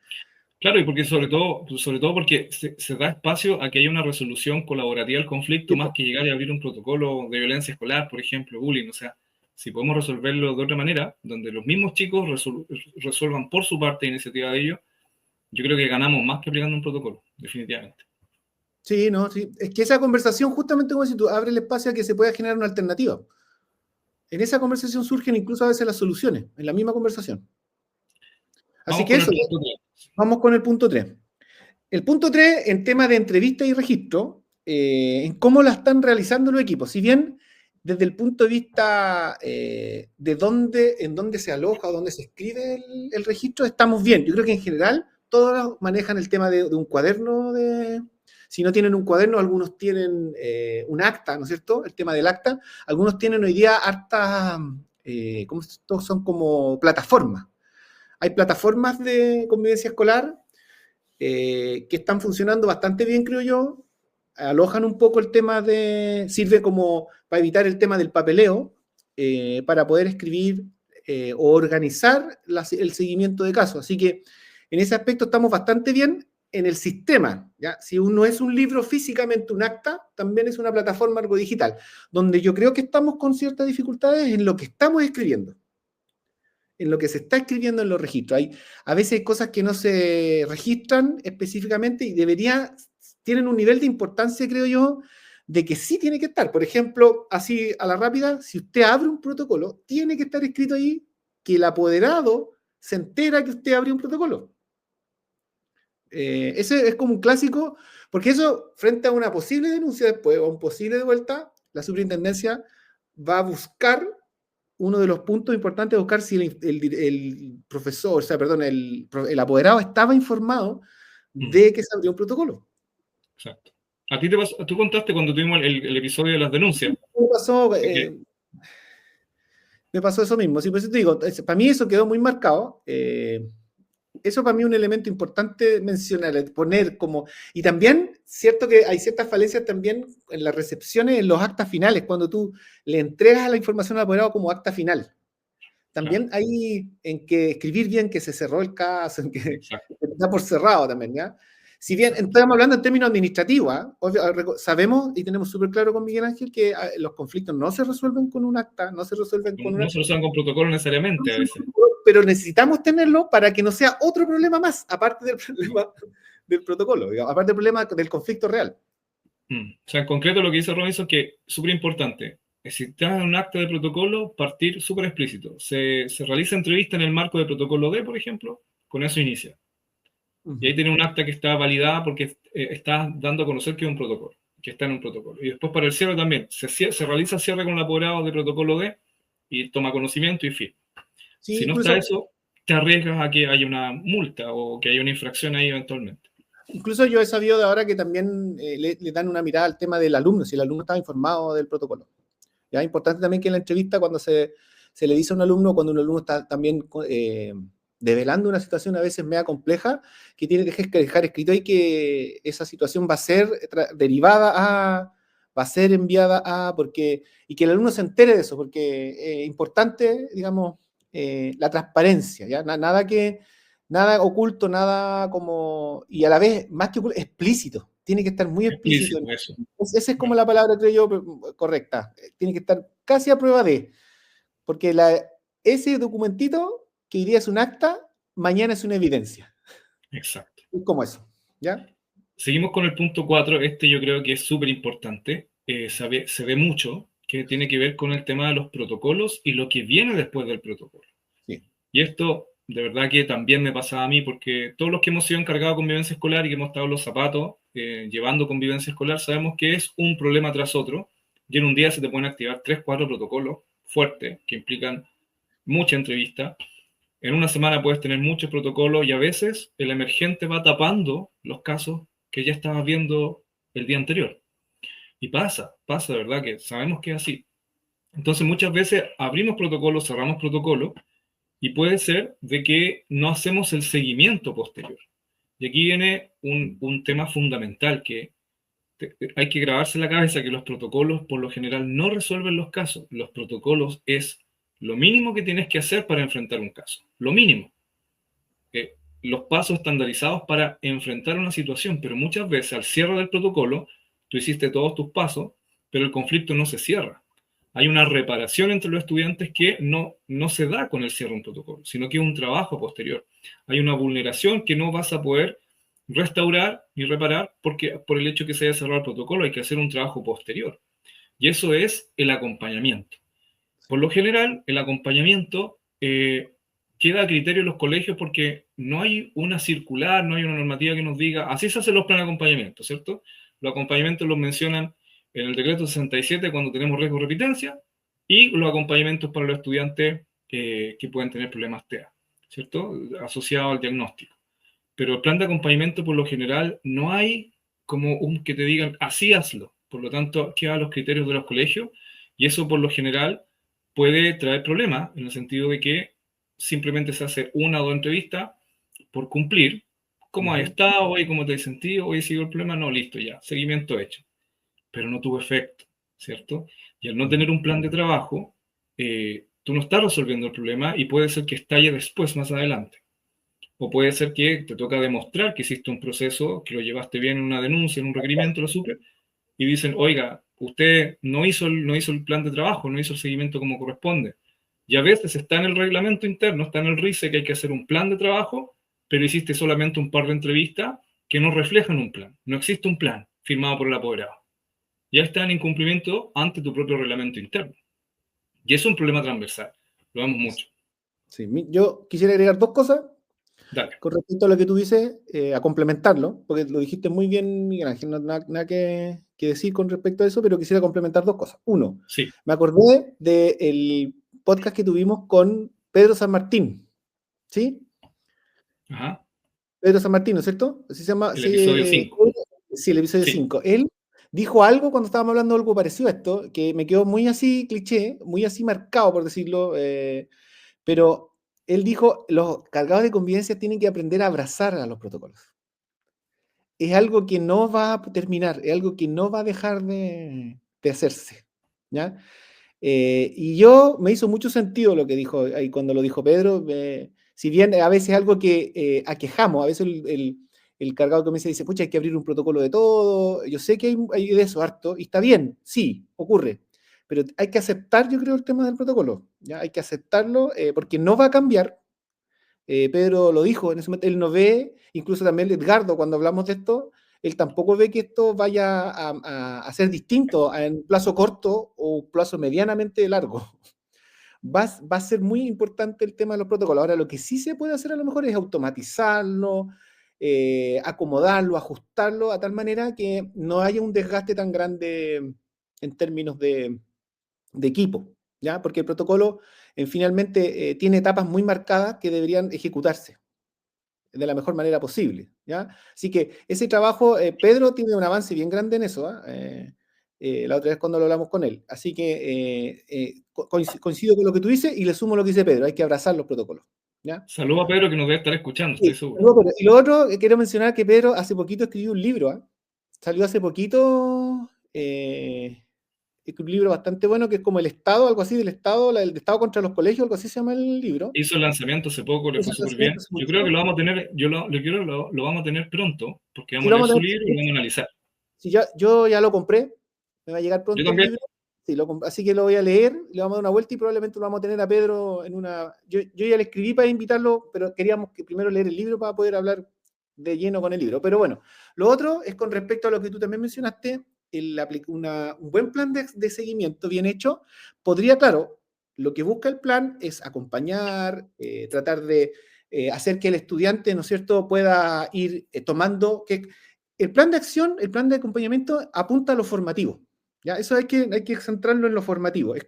Claro, y porque sobre todo porque se da espacio a que haya una resolución colaborativa al conflicto, más que llegar y abrir un protocolo de violencia escolar, por ejemplo, bullying. O sea, si podemos resolverlo de otra manera, donde los mismos chicos resuelvan por su parte iniciativa de ellos, yo creo que ganamos más que aplicando un protocolo, definitivamente. Sí, no, sí. Es que esa conversación, justamente como si tú abres el espacio a que se pueda generar una alternativa. En esa conversación surgen incluso a veces las soluciones, en la misma conversación. Así que eso, vamos con el punto 3. El punto 3, en tema de entrevista y registro, en cómo la están realizando los equipos. Si bien desde el punto de vista en dónde se aloja o dónde se escribe el registro, estamos bien. Yo creo que en general todos manejan el tema de un cuaderno. Si no tienen un cuaderno, algunos tienen un acta, ¿no es cierto? El tema del acta. Algunos tienen hoy día hartas, todos son como plataformas. Hay plataformas de convivencia escolar que están funcionando bastante bien, creo yo. Alojan un poco el tema sirve como para evitar el tema del papeleo, para poder escribir o organizar el seguimiento de casos. Así que en ese aspecto estamos bastante bien en el sistema, ¿ya? Si uno es un libro físicamente, un acta, también es una plataforma algo digital, donde yo creo que estamos con ciertas dificultades en lo que estamos escribiendo, en lo que se está escribiendo en los registros. Hay a veces cosas que no se registran específicamente y tienen un nivel de importancia, creo yo, de que sí tiene que estar. Por ejemplo, así a la rápida, si usted abre un protocolo, tiene que estar escrito ahí que el apoderado se entera que usted abrió un protocolo. Ese es como un clásico, porque eso, frente a una posible denuncia después o a un posible de vuelta, la superintendencia va a buscar, uno de los puntos importantes es buscar si el profesor, o sea, perdón, el apoderado estaba informado de que se abrió un protocolo. Exacto. ¿A ti te pasó? Tú contaste cuando tuvimos el episodio de las denuncias. Me pasó eso mismo. Sí, pues te digo, para mí eso quedó muy marcado. Eso para mí es un elemento importante mencionar, es poner como... Y también, cierto que hay ciertas falencias también en las recepciones, en los actas finales, cuando tú le entregas la información al apoderado como acta final. Claro, También hay en que escribir bien que se cerró el caso, en que exacto, está por cerrado también, ¿ya? Si bien exacto. estamos hablando en términos administrativos, ¿ah? Sabemos y tenemos súper claro con Miguel Ángel que los conflictos no se resuelven con un acta, no se resuelven con No una... se lo usan con protocolo necesariamente a veces. Pero necesitamos tenerlo para que no sea otro problema más, aparte del problema del protocolo, digamos, aparte del problema del conflicto real. O sea, en concreto lo que dice Robinson, que es súper importante. Si estás en un acta de protocolo, partir súper explícito. Se realiza entrevista en el marco de protocolo D, por ejemplo, con eso inicia. Y ahí tiene un acta que está validada porque está dando a conocer que es un protocolo, que está en un protocolo. Y después para el cierre también, se realiza cierre con el apoderado de protocolo D y toma conocimiento y fin. Sí, Si no está incluso, eso, te arriesgas a que haya una multa o que haya una infracción ahí eventualmente. incluso yo he sabido de ahora que también le dan una mirada al tema del alumno, si el alumno estaba informado del protocolo. Ya es importante también que en la entrevista, cuando se le dice a un alumno, cuando un alumno está también develando una situación a veces media compleja, que tiene que dejar escrito ahí que esa situación va a ser derivada a, va a ser enviada a, porque, y que el alumno se entere de eso, porque es importante, digamos, la transparencia, ¿ya? Nada oculto, nada como, y a la vez, más que oculto, explícito, tiene que estar muy explícito. Explícito, eso. Esa es como la palabra, creo yo, correcta. Tiene que estar casi a prueba de, porque ese documentito que hoy día es un acta, mañana es una evidencia. Exacto. Es como eso, ¿ya? Seguimos con el punto 4. Este yo creo que es súper importante. Se ve mucho que tiene que ver con el tema de los protocolos y lo que viene después del protocolo. Sí. Y esto, de verdad que también me pasaba a mí, porque todos los que hemos sido encargados de convivencia escolar y que hemos estado en los zapatos llevando convivencia escolar, sabemos que es un problema tras otro. Y en un día se te pueden activar 3, 4 protocolos fuertes que implican mucha entrevista. En una semana puedes tener muchos protocolos y a veces el emergente va tapando los casos que ya estabas viendo el día anterior. Y pasa de verdad que sabemos que es así. Entonces muchas veces abrimos protocolos, cerramos protocolos y puede ser de que no hacemos el seguimiento posterior. Y aquí viene un tema fundamental que hay que grabarse en la cabeza que los protocolos por lo general no resuelven los casos. Los protocolos es lo mínimo que tienes que hacer para enfrentar un caso. Lo mínimo. Los pasos estandarizados para enfrentar una situación, pero muchas veces al cierre del protocolo, tú hiciste todos tus pasos, pero el conflicto no se cierra. Hay una reparación entre los estudiantes que no se da con el cierre de un protocolo, sino que es un trabajo posterior. Hay una vulneración que no vas a poder restaurar ni reparar porque por el hecho que se haya cerrado el protocolo hay que hacer un trabajo posterior. Y eso es el acompañamiento. Por lo general, el acompañamiento queda a criterio de los colegios porque no hay una circular, no hay una normativa que nos diga, así se hacen los planes de acompañamiento, ¿cierto? Los acompañamientos los mencionan en el decreto 67 cuando tenemos riesgo de repitencia y los acompañamientos para los estudiantes que pueden tener problemas TEA, ¿cierto? Asociado al diagnóstico. Pero el plan de acompañamiento por lo general no hay como un que te digan, así hazlo. Por lo tanto, queda a los criterios de los colegios y eso por lo general puede traer problemas en el sentido de que simplemente se hace una o dos entrevistas por cumplir. ¿Cómo has estado hoy? ¿Cómo te has sentido? ¿Hoy sido el problema? No, listo, ya. Seguimiento hecho. Pero no tuvo efecto, ¿cierto? Y al no tener un plan de trabajo, tú no estás resolviendo el problema y puede ser que estalle después, más adelante. O puede ser que te toca demostrar que hiciste un proceso, que lo llevaste bien en una denuncia, en un requerimiento, lo supe, y dicen, oiga, usted no hizo el plan de trabajo, no hizo el seguimiento como corresponde. Y a veces está en el reglamento interno, está en el RICE que hay que hacer un plan de trabajo, pero hiciste solamente un par de entrevistas que no reflejan un plan. No existe un plan firmado por el apoderado. Ya está en incumplimiento ante tu propio reglamento interno. Y es un problema transversal. Lo vemos mucho. Sí, yo quisiera agregar dos cosas Dale. con respecto a lo que tú dices, a complementarlo, porque lo dijiste muy bien, Miguel Ángel, no hay nada que decir con respecto a eso, pero quisiera complementar dos cosas. Uno, Sí. me acordé del podcast que tuvimos con Pedro San Martín, ¿sí? Ajá. Pedro San Martín, ¿no es cierto? Así se llama. El Sí, episodio 5. sí, el episodio Sí. 5. Él dijo algo cuando estábamos hablando de algo parecido a esto, que me quedó muy así cliché, muy así marcado, por decirlo, pero él dijo, los cargados de convivencia tienen que aprender a abrazar a los protocolos. Es algo que no va a terminar, es algo que no va a dejar de hacerse, ¿ya? Y yo me hizo mucho sentido lo que dijo ahí cuando lo dijo Pedro, si bien a veces es algo que aquejamos, a veces el cargado de convivencia dice, pucha, hay que abrir un protocolo de todo, yo sé que hay de eso harto, y está bien, sí, ocurre, pero hay que aceptar, yo creo, el tema del protocolo, ¿ya? Hay que aceptarlo porque no va a cambiar. Pedro lo dijo, en ese momento él no ve, incluso también Edgardo, cuando hablamos de esto, él tampoco ve que esto vaya a ser distinto en un plazo corto o un plazo medianamente largo. Va a ser muy importante el tema de los protocolos. Ahora, lo que sí se puede hacer a lo mejor es automatizarlo, acomodarlo, ajustarlo a tal manera que no haya un desgaste tan grande en términos de equipo, ¿ya? Porque el protocolo finalmente tiene etapas muy marcadas que deberían ejecutarse de la mejor manera posible, ¿ya? Así que ese trabajo, Pedro tiene un avance bien grande en eso, ¿ah? La otra vez cuando lo hablamos con él. Así que coincido con lo que tú dices y le sumo lo que dice Pedro, hay que abrazar los protocolos, ¿ya? Saludos a Pedro que nos debe estar escuchando, estoy Sí, seguro. no, y lo otro, quiero mencionar que Pedro hace poquito escribió un libro, ¿ah? Salió hace poquito, es un libro bastante bueno que es como el Estado, algo así del Estado, el Estado contra los colegios, algo así se llama el libro. Hizo el lanzamiento hace poco, le Ese fue súper bien. lanzamiento hace Yo creo que poquito. lo vamos a tener, lo vamos a tener pronto, porque Sí, vamos a lo leer vamos a su tener. libro y lo vamos a analizar. Sí, yo ya lo compré, me va a llegar Yo pronto el también. libro. Sí, así que lo voy a leer, le vamos a dar una vuelta y probablemente lo vamos a tener a Pedro en una. Yo ya le escribí para invitarlo, pero queríamos que primero leer el libro para poder hablar de lleno con el libro. Pero bueno, lo otro es con respecto a lo que tú también mencionaste, un buen plan de seguimiento bien hecho podría, claro, lo que busca el plan es acompañar, tratar de hacer que el estudiante, ¿no es cierto?, pueda ir tomando. El plan de acción, el plan de acompañamiento apunta a lo formativo. ¿Ya? Eso hay que centrarlo en lo formativo. Es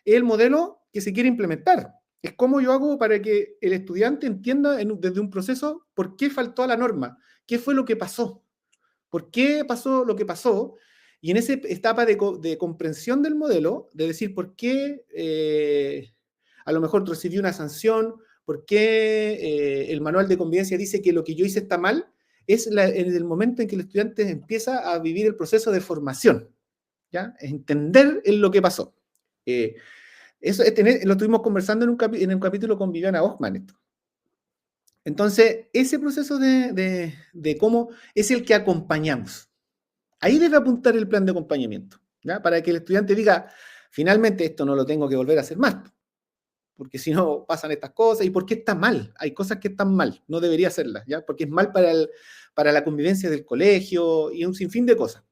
el modelo que se quiere implementar. Es cómo yo hago para que el estudiante entienda desde un proceso por qué faltó a la norma, qué fue lo que pasó, por qué pasó lo que pasó, y en esa etapa de comprensión del modelo, de decir por qué a lo mejor recibió una sanción, por qué el manual de convivencia dice que lo que yo hice está mal, es en el momento en que el estudiante empieza a vivir el proceso de formación, ¿ya? Entender en lo que pasó. Eso lo estuvimos conversando en un capítulo con Viviana Hoffman. Esto. Entonces, ese proceso de cómo es el que acompañamos. Ahí debe apuntar el plan de acompañamiento, ¿ya? Para que el estudiante diga, finalmente esto no lo tengo que volver a hacer más, porque si no pasan estas cosas, y por qué está mal. Hay cosas que están mal, no debería hacerlas, ¿ya? Porque es mal para la convivencia del colegio y un sinfín de cosas.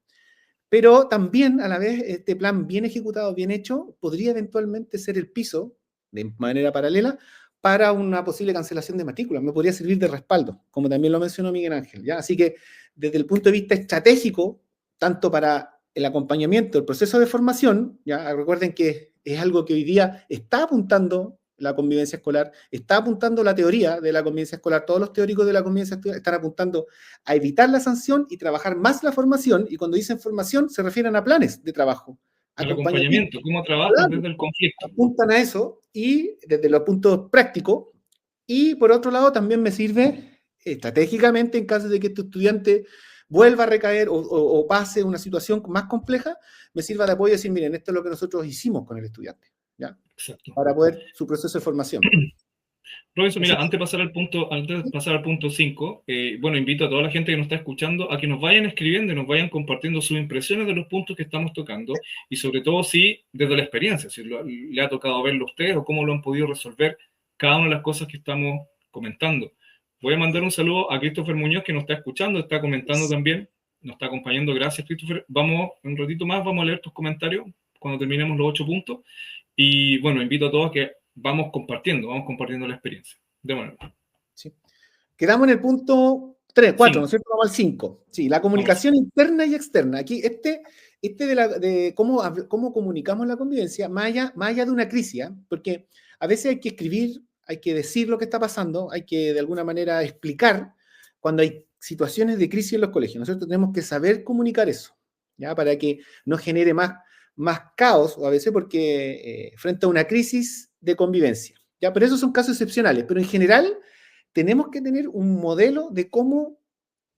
Pero también, a la vez, este plan bien ejecutado, bien hecho, podría eventualmente ser el piso, de manera paralela, para una posible cancelación de matrícula. Me podría servir de respaldo, como también lo mencionó Miguel Ángel, ¿ya? Así que, desde el punto de vista estratégico, tanto para el acompañamiento, el proceso de formación, ¿ya? Recuerden que es algo que hoy día está apuntando la convivencia escolar, está apuntando la teoría de la convivencia escolar, todos los teóricos de la convivencia escolar están apuntando a evitar la sanción y trabajar más la formación, y cuando dicen formación se refieren a planes de trabajo, El acompañamiento, acompañamiento, cómo trabajas desde el conflicto. apuntan a eso y desde los puntos prácticos, y por otro lado también me sirve estratégicamente en caso de que este estudiante vuelva a recaer o pase una situación más compleja, me sirva de apoyo y decir, miren, esto es lo que nosotros hicimos con el estudiante, ¿ya? Exacto. Para poder su proceso de formación. Robinson, Así mira, que, antes de pasar al punto 5, bueno, invito a toda la gente que nos está escuchando a que nos vayan escribiendo y nos vayan compartiendo sus impresiones de los puntos que estamos tocando, y sobre todo si desde la experiencia, si le ha tocado verlo a ustedes o cómo lo han podido resolver cada una de las cosas que estamos comentando. Voy a mandar un saludo a Christopher Muñoz, que nos está escuchando, está comentando también, nos está acompañando. Gracias, Christopher. Vamos, un ratito más, vamos a leer tus comentarios cuando terminemos los 8 puntos. Y bueno, invito a todos a que vamos compartiendo la experiencia. De manera. sí. Quedamos en el punto 3, 4, ¿no es 5. cierto? Vamos al 5. Sí, la Vamos. comunicación interna y externa. Aquí, de cómo comunicamos la convivencia, más allá de una crisis, ¿eh? Porque a veces hay que escribir, hay que decir lo que está pasando, hay que de alguna manera explicar cuando hay situaciones de crisis en los colegios. Nosotros tenemos que saber comunicar eso, ¿ya? Para que no genere más caos, o a veces porque frente a una crisis de convivencia. ¿ya? Pero esos son casos excepcionales, pero en general tenemos que tener un modelo de cómo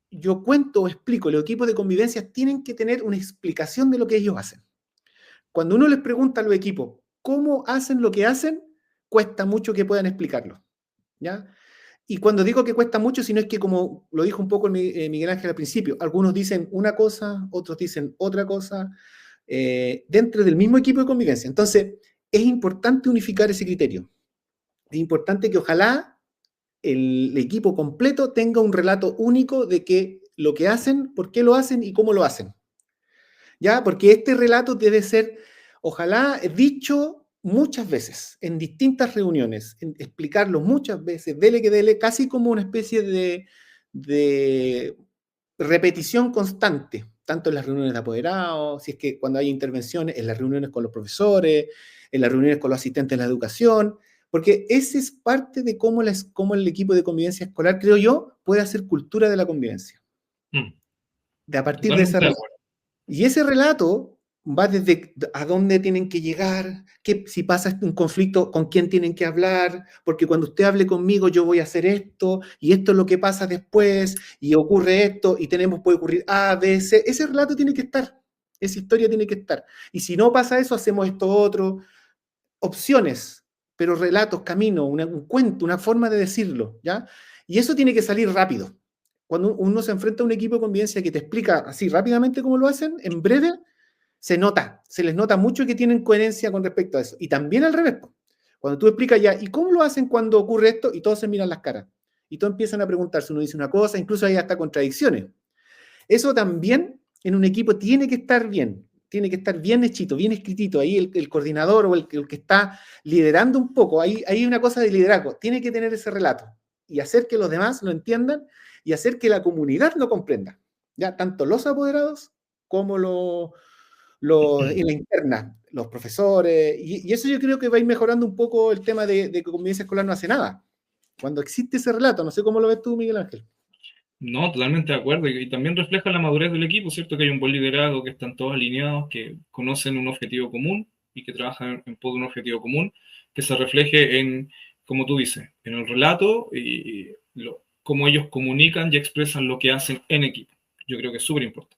yo cuento o explico. Los equipos de convivencia tienen que tener una explicación de lo que ellos hacen. Cuando uno les pregunta a los equipos cómo hacen lo que hacen, cuesta mucho que puedan explicarlo, ¿ya? Y cuando digo que cuesta mucho, sino es que, como lo dijo un poco Miguel Ángel al principio, algunos dicen una cosa, otros dicen otra cosa, dentro del mismo equipo de convivencia. Entonces, es importante unificar ese criterio. Es importante que ojalá el equipo completo tenga un relato único de qué lo que hacen, por qué lo hacen y cómo lo hacen. ¿Ya? Porque este relato debe ser, ojalá, dicho muchas veces, en distintas reuniones, explicarlo muchas veces, dele que dele, casi como una especie de repetición constante, tanto en las reuniones de apoderados, si es que cuando hay intervenciones, en las reuniones con los profesores, en las reuniones con los asistentes de la educación, porque ese es parte de cómo el equipo de convivencia escolar, creo yo, puede hacer cultura de la convivencia, de a partir de ese Totalmente de relato. acuerdo. Y ese relato va desde a dónde tienen que llegar, si pasa un conflicto, con quién tienen que hablar, porque cuando usted hable conmigo yo voy a hacer esto, y esto es lo que pasa después, y ocurre esto, y puede ocurrir A, B, C. Ese relato tiene que estar, esa historia tiene que estar. Y si no pasa eso, hacemos esto otro. Opciones, pero relatos, camino, un cuento, una forma de decirlo, ¿ya? Y eso tiene que salir rápido. Cuando uno se enfrenta a un equipo de convivencia que te explica así rápidamente cómo lo hacen, en breve, se les nota mucho que tienen coherencia con respecto a eso. Y también al revés. Cuando tú explicas ya, ¿y cómo lo hacen cuando ocurre esto? Y todos se miran las caras. Y todos empiezan a preguntarse, uno dice una cosa, incluso hay hasta contradicciones. Eso también en un equipo tiene que estar bien hechito, bien escritito. Ahí el coordinador o el que está liderando un poco, ahí hay una cosa de liderazgo, tiene que tener ese relato y hacer que los demás lo entiendan y hacer que la comunidad lo comprenda. Ya, tanto los apoderados como en la interna, los profesores, y eso yo creo que va a ir mejorando un poco el tema de que convivencia escolar no hace nada. Cuando existe ese relato, no sé cómo lo ves tú, Miguel Ángel. No, totalmente de acuerdo. Y también refleja la madurez del equipo, ¿cierto? Que hay un buen liderazgo, que están todos alineados, que conocen un objetivo común y que trabajan en pos de un objetivo común, que se refleje en, como tú dices, en el relato y cómo ellos comunican y expresan lo que hacen en equipo. Yo creo que es súper importante.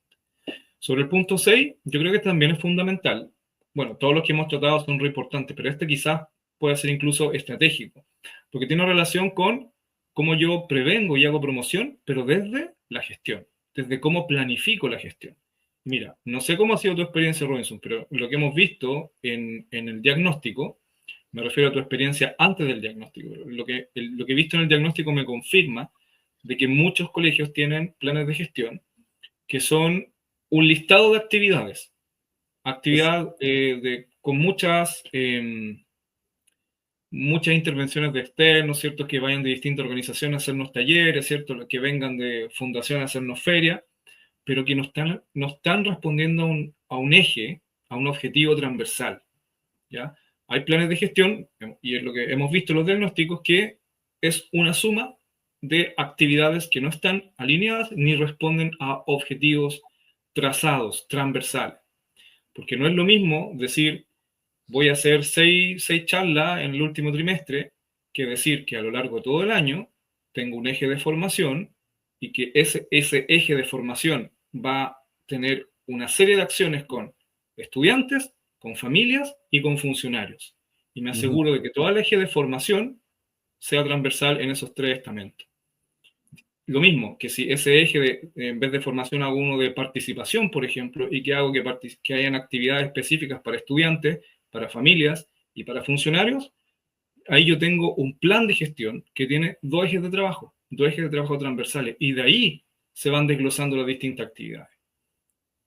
Sobre el punto 6, yo creo que también es fundamental. Bueno, todos los que hemos tratado son muy importantes, pero este quizás puede ser incluso estratégico, porque tiene relación con cómo yo prevengo y hago promoción, pero desde la gestión, desde cómo planifico la gestión. Mira, no sé cómo ha sido tu experiencia, Robinson, pero lo que hemos visto en el diagnóstico, me refiero a tu experiencia antes del diagnóstico, lo que he visto en el diagnóstico me confirma de que muchos colegios tienen planes de gestión que son un listado de actividades, Es, actividad con muchas intervenciones de externos, ¿cierto? Que vayan de distintas organizaciones a hacernos talleres, ¿cierto? Que vengan de fundaciones a hacernos ferias, pero que no están respondiendo a un eje, a un objetivo transversal, ¿ya? Hay planes de gestión, y es lo que hemos visto en los diagnósticos, que es una suma de actividades que no están alineadas ni responden a objetivos trazados, transversales. Porque no es lo mismo decir, voy a hacer seis charlas en el último trimestre, que decir que a lo largo de todo el año tengo un eje de formación y que ese eje de formación va a tener una serie de acciones con estudiantes, con familias y con funcionarios. Y me uh-huh. aseguro de que todo el eje de formación sea transversal en esos tres estamentos. Lo mismo que si ese eje, en vez de formación, hago uno de participación, por ejemplo, y que hago que hayan actividades específicas para estudiantes, para familias y para funcionarios, ahí yo tengo un plan de gestión que tiene dos ejes de trabajo transversales, y de ahí se van desglosando las distintas actividades.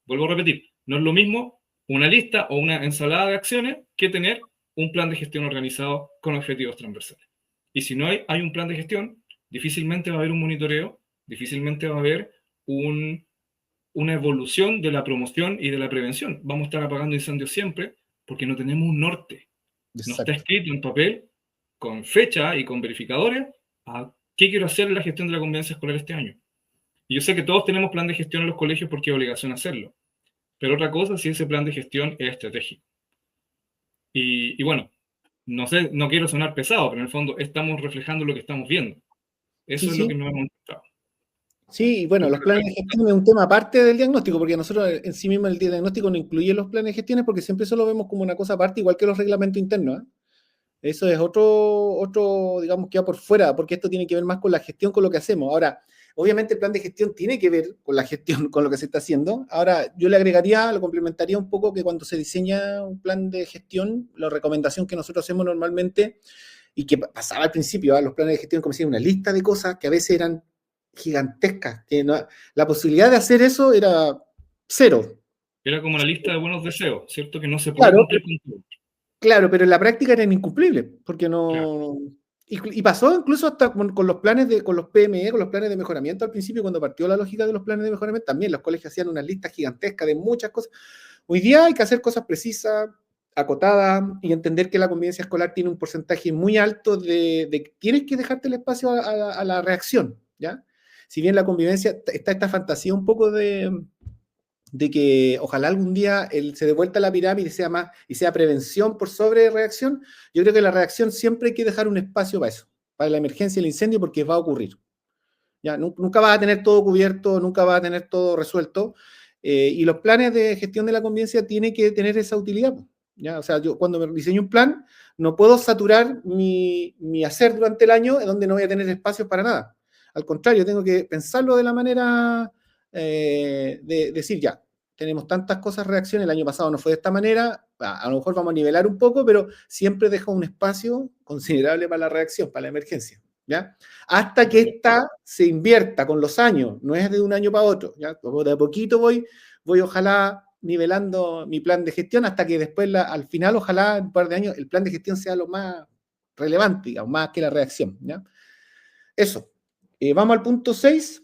Vuelvo a repetir, no es lo mismo una lista o una ensalada de acciones que tener un plan de gestión organizado con objetivos transversales. Y si no hay un plan de gestión, difícilmente va a haber un monitoreo, difícilmente va a haber una evolución de la promoción y de la prevención. Vamos a estar apagando incendios siempre porque no tenemos un norte. No está Exacto. escrito en papel, con fecha y con verificadores, a qué quiero hacer en la gestión de la convivencia escolar este año. Y yo sé que todos tenemos plan de gestión en los colegios porque es obligación hacerlo. Pero otra cosa si ese plan de gestión es estratégico. Y bueno, no sé, no quiero sonar pesado, pero en el fondo estamos reflejando lo que estamos viendo. Sí, Eso es lo que sí. nos hemos encontrado. Sí, y bueno, los planes de gestión es un tema aparte del diagnóstico, porque nosotros en sí mismo el diagnóstico no incluye los planes de gestiones porque siempre eso lo vemos como una cosa aparte, igual que los reglamentos internos, ¿eh? Eso es otro, digamos, que va por fuera, porque esto tiene que ver más con la gestión, con lo que hacemos. Ahora, obviamente el plan de gestión tiene que ver con la gestión, con lo que se está haciendo. Ahora, yo le agregaría, lo complementaría un poco, que cuando se diseña un plan de gestión, la recomendación que nosotros hacemos normalmente, y que pasaba al principio, ¿eh? Los planes de gestión como si una lista de cosas que a veces eran gigantescas, que no, la posibilidad de hacer eso era cero. Era como la lista de buenos deseos, ¿cierto? Que no se puede Claro, cumplir con todo. claro, pero en la práctica eran incumplibles, porque Claro. no... Y pasó incluso hasta con los planes con los PME, con los planes de mejoramiento al principio, cuando partió la lógica de los planes de mejoramiento, también los colegios hacían unas listas gigantescas de muchas cosas. Hoy día hay que hacer cosas precisas, acotadas, y entender que la convivencia escolar tiene un porcentaje muy alto de tienes que dejarte el espacio a la reacción, ¿ya? Si bien la convivencia, está esta fantasía un poco de que ojalá algún día se dé vuelta la pirámide y sea más, y sea prevención por sobre reacción. Yo creo que la reacción siempre hay que dejar un espacio para eso, para la emergencia y el incendio, porque va a ocurrir. Ya, nunca va a tener todo cubierto, nunca va a tener todo resuelto, y los planes de gestión de la convivencia tienen que tener esa utilidad. ¿Ya? O sea, yo cuando me diseño un plan, no puedo saturar mi hacer durante el año, donde no voy a tener espacios para nada. Al contrario, tengo que pensarlo de la manera de decir, ya, tenemos tantas cosas, reacciones, el año pasado no fue de esta manera, a lo mejor vamos a nivelar un poco, pero siempre dejo un espacio considerable para la reacción, para la emergencia, ¿ya? Hasta que esta se invierta con los años, no es de un año para otro, ¿ya? Como de a poquito voy ojalá nivelando mi plan de gestión hasta que después, al final, ojalá en un par de años, el plan de gestión sea lo más relevante, digamos, más que la reacción, ¿ya? Eso. Vamos al punto 6.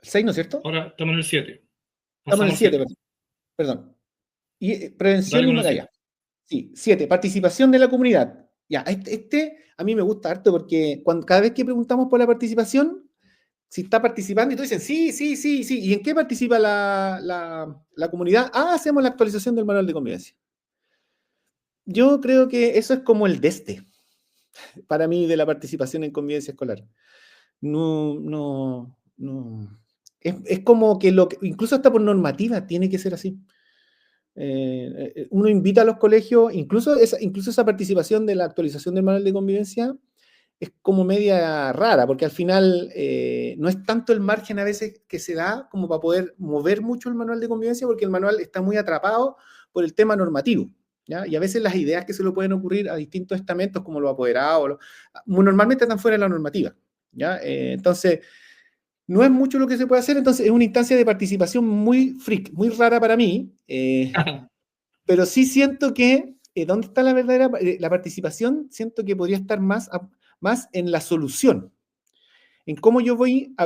6, ¿no es cierto? Ahora estamos en el 7. Estamos en el Pasamos al 7, 7. perdón. Perdón. Y prevención Dale y con el 7. Sí, 7, participación de la comunidad. Ya, a mí me gusta harto porque cada vez que preguntamos por la participación, si está participando y tú dices, sí, sí, sí, sí. ¿Y en qué participa la comunidad? Ah, hacemos la actualización del manual de convivencia. Yo creo que eso es como el deste para mí de la participación en convivencia escolar. No, no, no. Es como que incluso hasta por normativa, tiene que ser así. Uno invita a los colegios, incluso esa participación de la actualización del manual de convivencia es como media rara, porque al final no es tanto el margen a veces que se da como para poder mover mucho el manual de convivencia, porque el manual está muy atrapado por el tema normativo, ¿ya? Y a veces las ideas que se le pueden ocurrir a distintos estamentos, como los apoderados, normalmente están fuera de la normativa, ¿ya? Entonces, no es mucho lo que se puede hacer, entonces es una instancia de participación muy freak, muy rara para mí, pero sí siento que, ¿dónde está la verdadera la participación? Siento que podría estar más en la solución, en cómo yo voy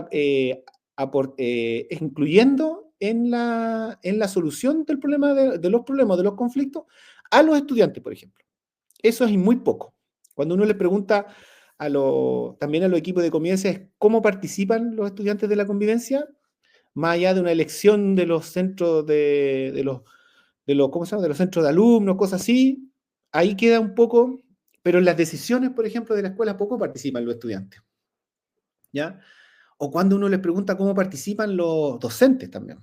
incluyendo en la solución del problema, de los problemas, de los conflictos, a los estudiantes, por ejemplo. Eso es muy poco. Cuando uno le pregunta también a los equipos de convivencia es cómo participan los estudiantes de la convivencia, más allá de una elección de los centros ¿cómo se llama? De los centros de alumnos, cosas así, ahí queda un poco, pero en las decisiones, por ejemplo, de la escuela poco participan los estudiantes, ¿ya? O cuando uno les pregunta cómo participan los docentes también,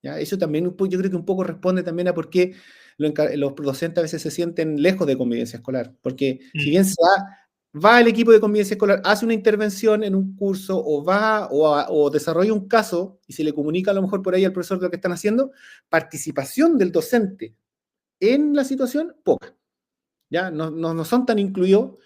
¿ya? Eso también yo creo que un poco responde también a por qué los docentes a veces se sienten lejos de convivencia escolar, porque si bien va el equipo de convivencia escolar, hace una intervención en un curso o desarrolla un caso y se le comunica a lo mejor por ahí al profesor de lo que están haciendo, participación del docente en la situación, poca. ¿Ya? No son tan incluidos.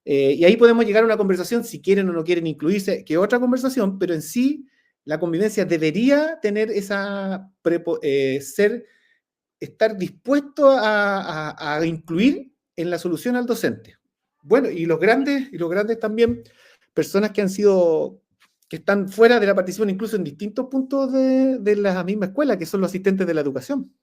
Y ahí podemos llegar a una conversación, si quieren o no quieren incluirse, que otra conversación, pero en sí la convivencia debería tener estar dispuesto a incluir en la solución al docente. Bueno, y los grandes también, personas que están fuera de la participación, incluso en distintos puntos de la misma escuela, que son los asistentes de la educación.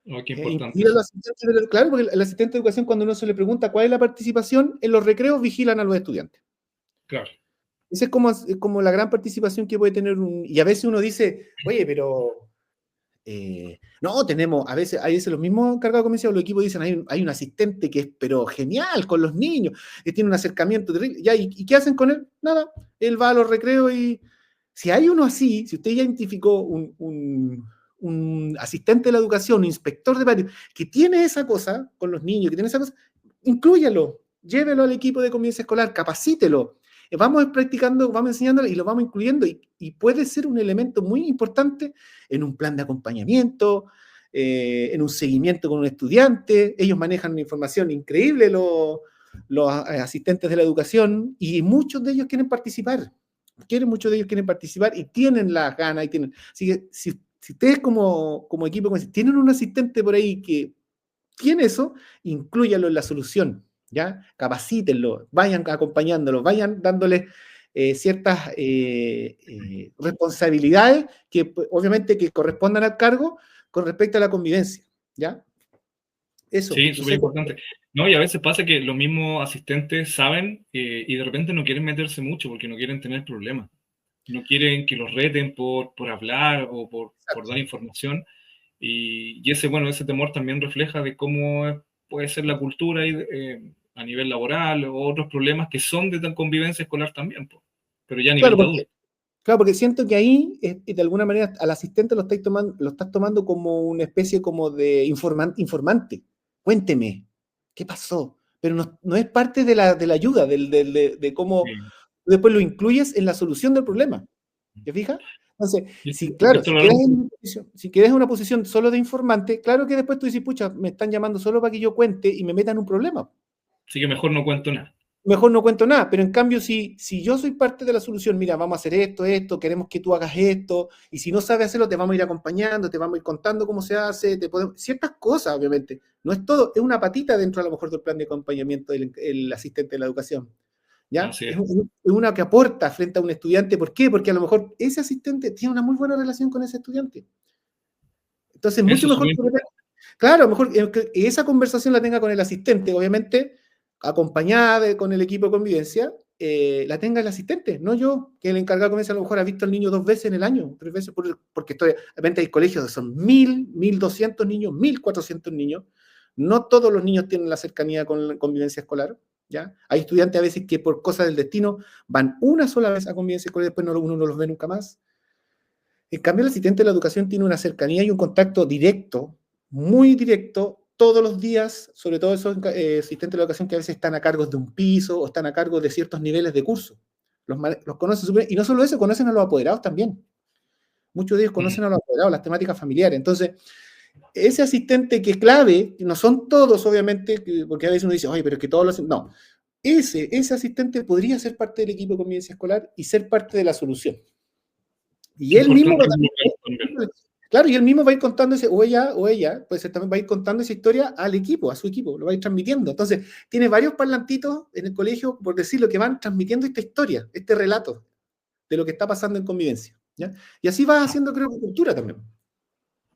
Oh, qué importante Los eso. asistentes claro, porque el asistente de educación, cuando uno se le pregunta cuál es la participación, en los recreos vigilan a los estudiantes. Claro. Esa es como la gran participación que puede tener y a veces uno dice, oye, pero no, hay veces los mismos encargados de convivencia, los equipos dicen, hay un asistente que es pero genial con los niños, que tiene un acercamiento terrible, ya, ¿y qué hacen con él? Nada, él va a los recreos y si hay uno así, si usted ya identificó un asistente de la educación, un inspector de patio, que tiene esa cosa con los niños, que tiene esa cosa, inclúyalo, llévelo al equipo de convivencia escolar, capacítelo. Vamos practicando, vamos enseñándolo y lo vamos incluyendo y puede ser un elemento muy importante en un plan de acompañamiento, en un seguimiento con un estudiante. Ellos manejan una información increíble, los asistentes de la educación, y muchos de ellos quieren participar. Muchos de ellos quieren participar y tienen las ganas. Así que si ustedes como equipo tienen un asistente por ahí que tiene eso, inclúyalo en la solución, ¿ya? Capacítenlo, vayan acompañándolo, vayan dándole ciertas responsabilidades que pues, obviamente que correspondan al cargo con respecto a la convivencia, ¿ya? Eso. Sí, súper importante. No, y a veces pasa que los mismos asistentes saben y de repente no quieren meterse mucho porque no quieren tener problemas. No quieren que los reten por hablar o por dar información. Y ese temor también refleja de cómo puede ser la cultura a nivel laboral o otros problemas que son de convivencia escolar también, pero ya a nivel de adulto. Claro, porque siento que ahí, de alguna manera, al asistente lo estás tomando como una especie como de informante. Cuénteme, ¿qué pasó? Pero no es parte de la ayuda, de cómo Sí. después lo incluyes en la solución del problema. ¿Te fijas? Entonces, si quedas en una posición solo de informante, claro que después tú dices, pucha, me están llamando solo para que yo cuente y me metan en un problema. Así que mejor no cuento nada. Mejor no cuento nada, pero en cambio, si yo soy parte de la solución, mira, vamos a hacer esto, queremos que tú hagas esto, y si no sabes hacerlo, te vamos a ir acompañando, te vamos a ir contando cómo se hace, ciertas cosas, obviamente. No es todo, es una patita dentro a lo mejor del plan de acompañamiento del asistente de la educación. ¿Ya? Así es. Es una que aporta frente a un estudiante. ¿Por qué? Porque a lo mejor ese asistente tiene una muy buena relación con ese estudiante. Entonces, mucho mejor. Claro, a lo mejor esa conversación la tenga con el asistente, obviamente, acompañada con el equipo de convivencia, la tenga el asistente, no yo, que el encargado de convivencia a lo mejor ha visto al niño 2 veces en el año, 3 veces, porque de repente hay colegios que son 1.000, 1.200 niños, 1.400 niños. No todos los niños tienen la cercanía con la convivencia escolar, ¿ya? Hay estudiantes a veces que por cosas del destino van una sola vez a convivencia escolar y después uno no los ve nunca más. En cambio, el asistente de la educación tiene una cercanía y un contacto directo, muy directo, todos los días, sobre todo esos asistentes de la educación que a veces están a cargo de un piso o están a cargo de ciertos niveles de curso. Los conocen súper bien. Y no solo eso, conocen a los apoderados también. Muchos de ellos conocen a los apoderados, las temáticas familiares. Entonces, ese asistente que es clave, no son todos, obviamente, porque a veces uno dice, oye, pero es que todos los... No, ese asistente podría ser parte del equipo de convivencia escolar y ser parte de la solución. Y él mismo claro, y él mismo va a ir contando o ella, pues también va a ir contando esa historia al equipo, a su equipo, lo va a ir transmitiendo. Entonces, tiene varios parlantitos en el colegio, por decirlo, que van transmitiendo esta historia, este relato de lo que está pasando en convivencia, ¿ya? Y así va haciendo, creo que, cultura también.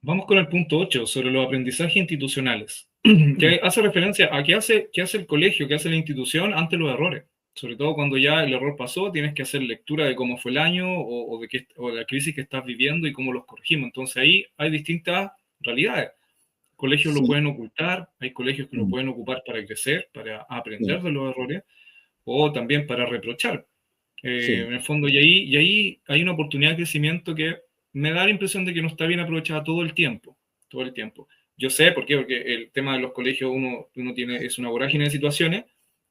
Vamos con el punto 8, sobre los aprendizajes institucionales, que hace referencia a qué hace el colegio, qué hace la institución ante los errores. Sobre todo cuando ya el error pasó, tienes que hacer lectura de cómo fue el año o de la crisis que estás viviendo y cómo los corregimos. Entonces ahí hay distintas realidades. Colegios lo pueden ocultar, hay colegios que lo pueden ocupar para crecer, para aprender de los errores o también para reprochar. En el fondo, y ahí hay una oportunidad de crecimiento que me da la impresión de que no está bien aprovechada todo el tiempo. Yo sé por qué, porque el tema de los colegios uno es una vorágine de situaciones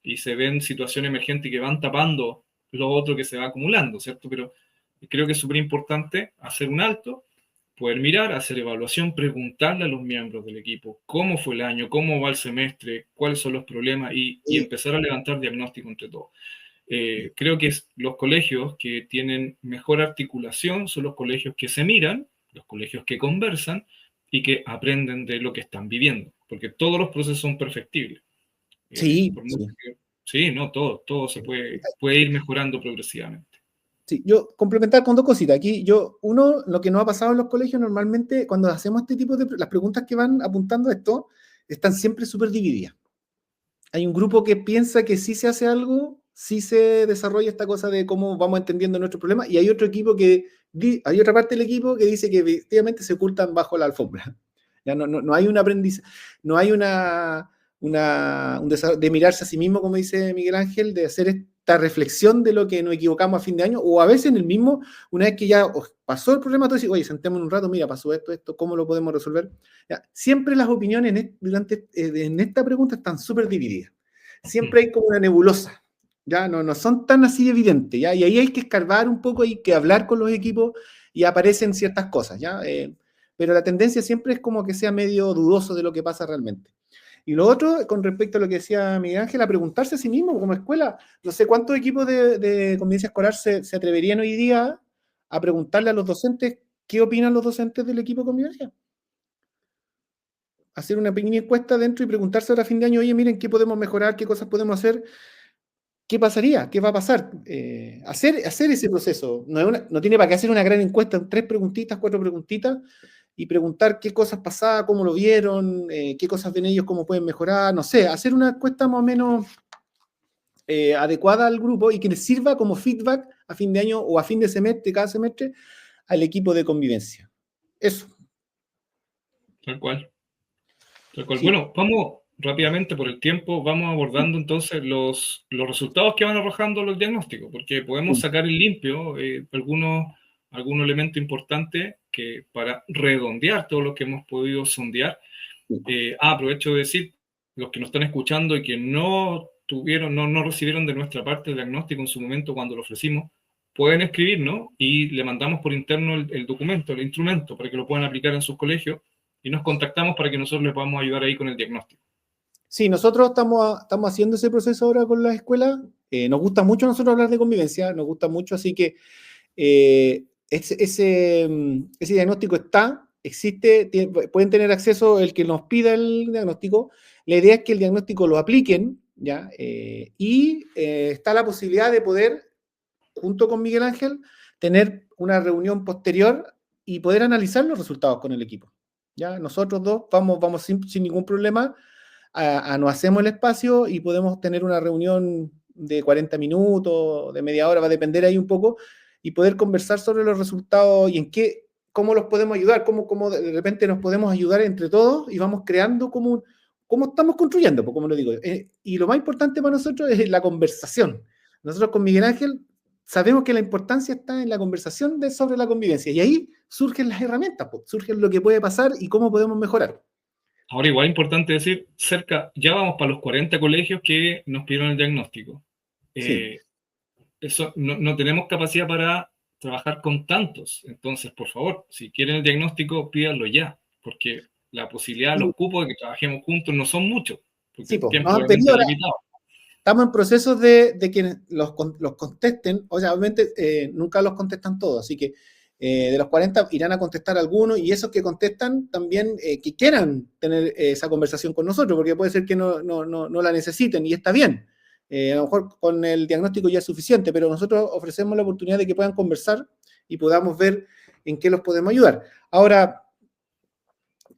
y se ven situaciones emergentes que van tapando lo otro que se va acumulando, ¿cierto? Pero creo que es súper importante hacer un alto, poder mirar, hacer evaluación, preguntarle a los miembros del equipo cómo fue el año, cómo va el semestre, cuáles son los problemas y empezar a levantar diagnóstico entre todos. Creo que los colegios que tienen mejor articulación son los colegios que se miran, los colegios que conversan y que aprenden de lo que están viviendo, porque todos los procesos son perfectibles. Todo se puede ir mejorando progresivamente. Sí, yo complementar con 2 cositas. Aquí lo que nos ha pasado en los colegios normalmente cuando hacemos este tipo de las preguntas que van apuntando a esto, están siempre súper divididas. Hay un grupo que piensa que sí se hace algo sí se desarrolla esta cosa de cómo vamos entendiendo nuestros problemas, y hay otro equipo hay otra parte del equipo que dice que efectivamente se ocultan bajo la alfombra. Ya no hay un aprendizaje, no hay un desarrollo de mirarse a sí mismo, como dice Miguel Ángel, de hacer esta reflexión de lo que nos equivocamos a fin de año, o a veces en el mismo, una vez que ya pasó el problema, tú dices, oye, sentémonos un rato, mira, pasó esto, ¿cómo lo podemos resolver? Ya, siempre las opiniones en esta pregunta están súper divididas. Siempre hay como una nebulosa, ya no son tan así evidentes, ¿ya? Y ahí hay que escarbar un poco, hay que hablar con los equipos y aparecen ciertas cosas, ¿ya? Pero la tendencia siempre es como que sea medio dudoso de lo que pasa realmente. Y lo otro, con respecto a lo que decía Miguel Ángel, a preguntarse a sí mismo como escuela, no sé cuántos equipos de convivencia escolar se atreverían hoy día a preguntarle a los docentes qué opinan los docentes del equipo de convivencia. Hacer una pequeña encuesta dentro y preguntarse ahora a fin de año, oye, miren, ¿qué podemos mejorar? ¿Qué cosas podemos hacer? ¿Qué pasaría? ¿Qué va a pasar? Hacer ese proceso. No tiene para qué hacer una gran encuesta, 3 preguntitas, 4 preguntitas, y preguntar qué cosas pasaban, cómo lo vieron, qué cosas ven ellos, cómo pueden mejorar, no sé, hacer una encuesta más o menos adecuada al grupo y que les sirva como feedback a fin de año o a fin de semestre, cada semestre, al equipo de convivencia. Eso. Tal cual. Tal cual. Sí. Bueno, vamos rápidamente por el tiempo, vamos abordando entonces los resultados que van arrojando los diagnósticos, porque podemos sacar en limpio algunos elementos importantes que para redondear todo lo que hemos podido sondear. Aprovecho de decir, los que nos están escuchando y que no recibieron de nuestra parte el diagnóstico en su momento cuando lo ofrecimos, pueden escribirnos y le mandamos por interno el documento, el instrumento, para que lo puedan aplicar en sus colegios y nos contactamos para que nosotros les podamos ayudar ahí con el diagnóstico. Sí, nosotros estamos haciendo ese proceso ahora con las escuelas. Nos gusta mucho nosotros hablar de convivencia, nos gusta mucho, así que ese diagnóstico existe, pueden tener acceso el que nos pida el diagnóstico. La idea es que el diagnóstico lo apliquen, ¿ya? Y está la posibilidad de poder, junto con Miguel Ángel, tener una reunión posterior y poder analizar los resultados con el equipo. ¿Ya? Nosotros dos vamos sin ningún problema, nos hacemos el espacio y podemos tener una reunión de 40 minutos, de media hora, va a depender ahí un poco, y poder conversar sobre los resultados y cómo los podemos ayudar, cómo de repente nos podemos ayudar entre todos y vamos creando cómo estamos construyendo, como lo digo. Y lo más importante para nosotros es la conversación. Nosotros con Miguel Ángel sabemos que la importancia está en la conversación sobre la convivencia, y ahí surgen las herramientas, surgen lo que puede pasar y cómo podemos mejorar. Ahora, igual es importante decir, ya vamos para los 40 colegios que nos pidieron el diagnóstico. Sí. Eso, no tenemos capacidad para trabajar con tantos. Entonces, por favor, si quieren el diagnóstico, pídanlo ya, porque la posibilidad, los cupos de que trabajemos juntos no son muchos, porque Sí, el pues, tiempo nos han obviamente pedido es ahora, limitado. estamos en procesos de que los contesten, o sea, obviamente nunca los contestan todos, así que de los 40 irán a contestar algunos, y esos que contestan también que quieran tener esa conversación con nosotros, porque puede ser que no la necesiten y está bien. A lo mejor con el diagnóstico ya es suficiente, pero nosotros ofrecemos la oportunidad de que puedan conversar y podamos ver en qué los podemos ayudar. Ahora,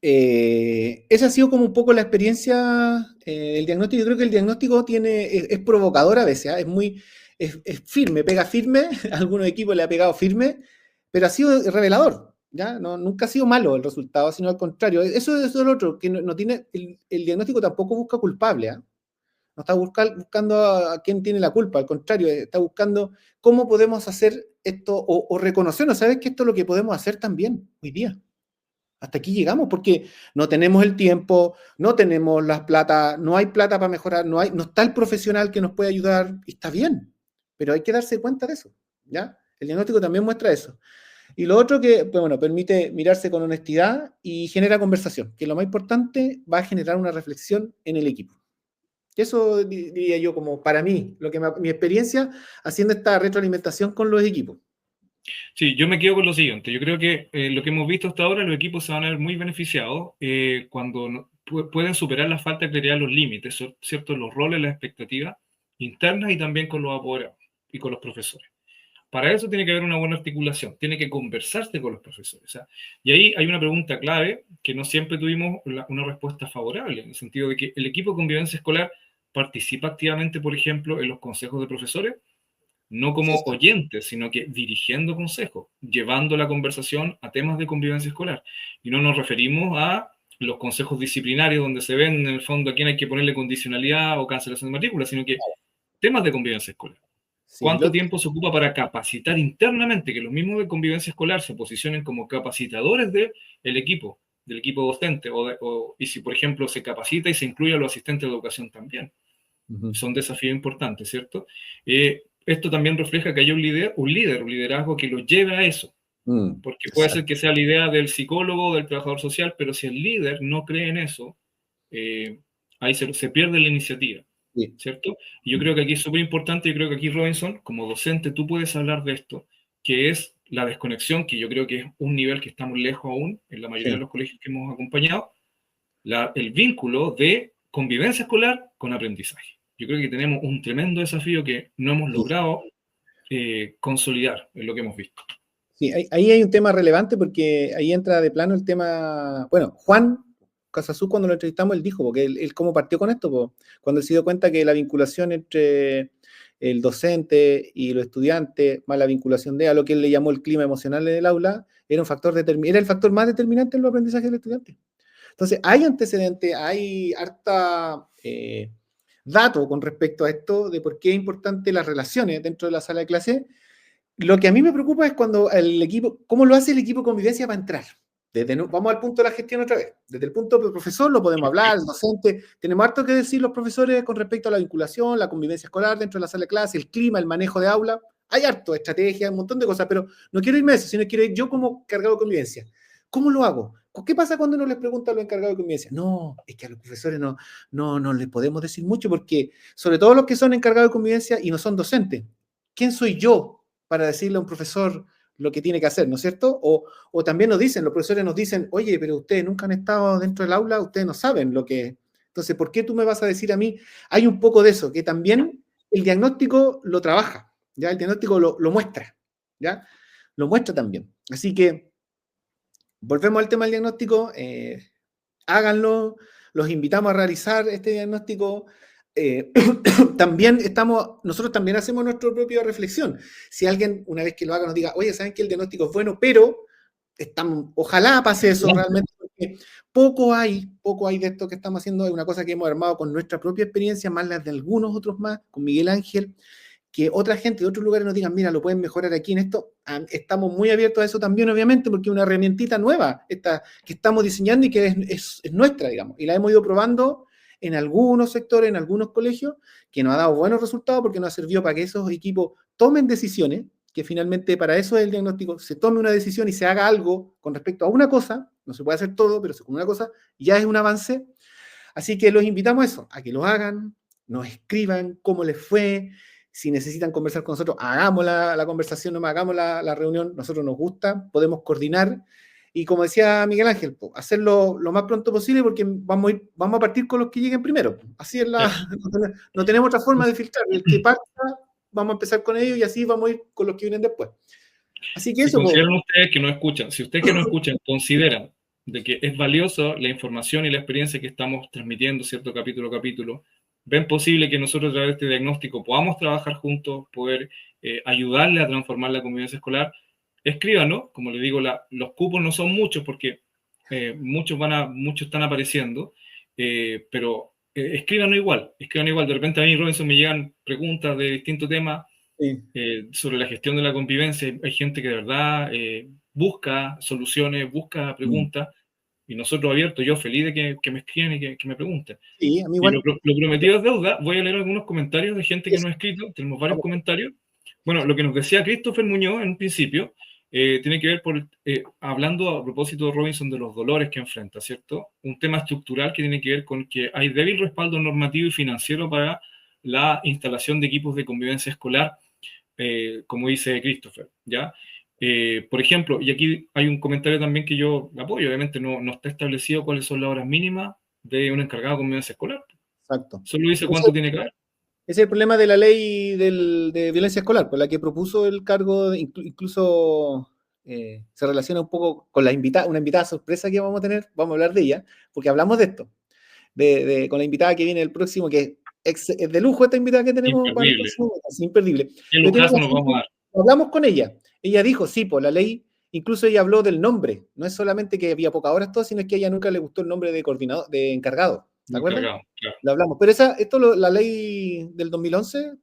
esa ha sido como un poco la experiencia del diagnóstico. Yo creo que el diagnóstico es provocador a veces, ¿eh? Es firme, pega firme, a algunos equipos le ha pegado firme, pero ha sido revelador, ¿ya? Nunca ha sido malo el resultado, sino al contrario. Eso es lo otro, que no tiene, el diagnóstico tampoco busca culpable, ¿eh? No está buscando a quién tiene la culpa, al contrario, está buscando cómo podemos hacer esto o reconocernos, ¿sabes? Que esto es lo que podemos hacer también hoy día. Hasta aquí llegamos porque no tenemos el tiempo, no tenemos las plata, no hay plata para mejorar, no está el profesional que nos puede ayudar, y está bien, pero hay que darse cuenta de eso, ¿ya? El diagnóstico también muestra eso. Y lo otro que, pues bueno, permite mirarse con honestidad y genera conversación, que lo más importante, va a generar una reflexión en el equipo. Eso diría yo como para mí, mi experiencia haciendo esta retroalimentación con los equipos. Sí, yo me quedo con lo siguiente. Yo creo que lo que hemos visto hasta ahora, los equipos se van a ver muy beneficiados cuando pueden superar la falta de claridad, los límites, ¿cierto? Los roles, las expectativas internas y también con los apoderados y con los profesores. Para eso tiene que haber una buena articulación, tiene que conversarse con los profesores. O sea, y ahí hay una pregunta clave que no siempre tuvimos una respuesta favorable, en el sentido de que el equipo de convivencia escolar participa activamente, por ejemplo, en los consejos de profesores, no como Sí, oyente, sino que dirigiendo consejos, llevando la conversación a temas de convivencia escolar. Y no nos referimos a los consejos disciplinarios donde se ven en el fondo a quién hay que ponerle condicionalidad o cancelación de matrícula, sino que temas de convivencia escolar. sí, ¿Cuánto tiempo se ocupa para capacitar internamente, que los mismos de convivencia escolar se posicionen como capacitadores del equipo, del equipo docente? Y si, por ejemplo, se capacita y se incluye a los asistentes de educación también. Ujú. Son desafíos importantes, ¿cierto? Esto también refleja que hay un liderazgo que lo lleve a eso. Porque puede ser Exacto. que sea la idea del psicólogo o del trabajador social, pero si el líder no cree en eso, ahí se pierde la iniciativa, Sí. ¿cierto? Y yo creo que aquí es súper importante, yo creo que aquí, Robinson, como docente, tú puedes hablar de esto, que es la desconexión, que yo creo que es un nivel que estamos lejos aún en la mayoría de Sí. los colegios que hemos acompañado, el vínculo de convivencia escolar con aprendizaje. Yo creo que tenemos un tremendo desafío que no hemos Sí. logrado consolidar en lo que hemos visto. Sí, ahí hay un tema relevante porque ahí entra de plano el tema, bueno, Juan Casasú cuando lo entrevistamos, él dijo, porque él cómo partió con esto, po, cuando él se dio cuenta que la vinculación entre el docente y los estudiantes, más la vinculación a lo que él le llamó el clima emocional en el aula, era un factor era el factor más determinante en los aprendizajes del estudiante. Entonces, hay antecedentes, hay harta dato con respecto a esto de por qué es importante las relaciones dentro de la sala de clase. Lo que a mí me preocupa es cuando el equipo, cómo lo hace el equipo de convivencia para entrar. Vamos al punto de la gestión otra vez. Desde el punto del profesor lo podemos hablar, el docente, tenemos harto que decir los profesores con respecto a la vinculación, la convivencia escolar dentro de la sala de clase, el clima, el manejo de aula. Hay harto, estrategia, un montón de cosas, pero no quiero irme a eso, sino quiero ir yo como cargado de convivencia. ¿Cómo lo hago? ¿Qué pasa cuando uno les pregunta a los encargados de convivencia? No, es que a los profesores no les podemos decir mucho porque, sobre todo los que son encargados de convivencia y no son docentes, ¿quién soy yo para decirle a un profesor lo que tiene que hacer, ¿no es cierto? O también nos dicen, los profesores nos dicen, oye, pero ustedes nunca han estado dentro del aula, ustedes no saben lo que es. Entonces, ¿por qué tú me vas a decir a mí? Hay un poco de eso, que también el diagnóstico lo trabaja, ¿ya? El diagnóstico lo muestra, ¿ya? Lo muestra también. Así que, volvemos al tema del diagnóstico, háganlo, los invitamos a realizar este diagnóstico. Eh, nosotros también hacemos nuestra propia reflexión. Si alguien, una vez que lo haga, nos diga, oye, ¿saben que el diagnóstico es bueno? Pero ojalá pase eso realmente, porque poco hay de esto que estamos haciendo. Es una cosa que hemos armado con nuestra propia experiencia, más las de algunos otros más, con Miguel Ángel, que otra gente de otros lugares nos digan, mira, lo pueden mejorar aquí en esto. Estamos muy abiertos a eso también, obviamente, porque es una herramientita nueva esta, que estamos diseñando y que es nuestra, digamos. Y la hemos ido probando en algunos sectores, en algunos colegios, que nos ha dado buenos resultados porque nos ha servido para que esos equipos tomen decisiones, que finalmente para eso es el diagnóstico, se tome una decisión y se haga algo con respecto a una cosa, no se puede hacer todo, pero con una cosa ya es un avance. Así que los invitamos a eso, a que lo hagan, nos escriban cómo les fue, si necesitan conversar con nosotros, hagamos la conversación, no hagamos la reunión, nosotros nos gusta, podemos coordinar. Y como decía Miguel Ángel, hacerlo lo más pronto posible porque vamos a partir con los que lleguen primero. Así es no tenemos otra forma de filtrar. El que parta, vamos a empezar con ellos y así vamos a ir con los que vienen después. Así que Si eso, consideran ustedes que no escuchan, si ustedes que no escuchan consideran de que es valioso la información y la experiencia que estamos transmitiendo, ¿cierto? Capítulo a capítulo, ven posible que nosotros a través de este diagnóstico podamos trabajar juntos, poder ayudarle a transformar la convivencia escolar, escríbanos, como les digo, los cupos no son muchos porque muchos están apareciendo, pero escriban igual, de repente a mí, Robinson, me llegan preguntas de distintos temas, sí. sobre la gestión de la convivencia. Hay gente que de verdad busca soluciones, busca preguntas, y nosotros abiertos, yo feliz de que me escriban y que me pregunten. Sí, a mí Y igual. lo prometido es deuda. Voy a leer algunos comentarios de gente que nos ha escrito. Tenemos varios Vamos. comentarios. Bueno, lo que nos decía Christopher Muñoz en un principio tiene que ver hablando a propósito de Robinson de los dolores que enfrenta, ¿cierto? Un tema estructural que tiene que ver con que hay débil respaldo normativo y financiero para la instalación de equipos de convivencia escolar, como dice Christopher, ¿ya? Por ejemplo, y aquí hay un comentario también que yo apoyo, obviamente no está establecido cuáles son las horas mínimas de un encargado de convivencia escolar. Exacto. Solo dice Eso, cuánto tiene que haber. ese es el problema de la ley de violencia escolar, por la que propuso el cargo, incluso se relaciona un poco con una invitada sorpresa que vamos a tener, vamos a hablar de ella, porque hablamos de esto, con la invitada que viene el próximo, que Es de lujo esta invitada que tenemos para el Imperdible. próximo mes, es imperdible. Qué Pero tengo lujazo que nos decir vamos a que dar. hablamos con ella. Ella dijo, sí, por la ley, incluso ella habló del nombre. No es solamente que había pocas horas todo, sino es que a ella nunca le gustó el nombre de coordinador, de encargado. ¿Te acuerdas? Encargado, claro. Lo hablamos. Pero la ley del 2011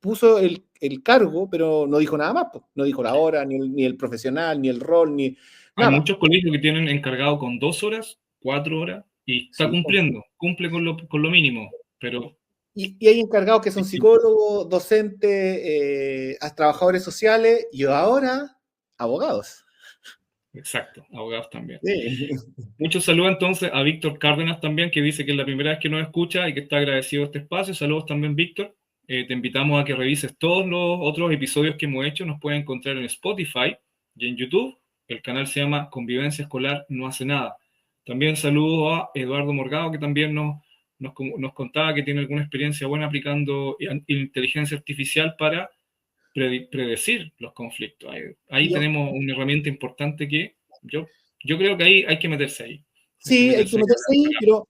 puso el cargo, pero no dijo nada más. Pues. No dijo la hora, ni el profesional, ni el rol, ni Hay nada. muchos colegios que tienen encargado con 2 horas, 4 horas, y está Sí, cumpliendo, cumple con lo mínimo, pero... Y hay encargados que son psicólogos, docentes, trabajadores sociales y ahora abogados. Exacto, abogados también. Sí. Muchos saludos entonces a Víctor Cárdenas también, que dice que es la primera vez que nos escucha y que está agradecido de este espacio. Saludos también, Víctor. Te invitamos a que revises todos los otros episodios que hemos hecho. Nos puedes encontrar en Spotify y en YouTube. El canal se llama Convivencia Escolar No Hace Nada. También saludo a Eduardo Morgado, que también nos contaba que tiene alguna experiencia buena aplicando inteligencia artificial para predecir los conflictos. Ahí tenemos una herramienta importante que yo creo que ahí hay que meterse ahí. Sí, hay que meterse ahí, pero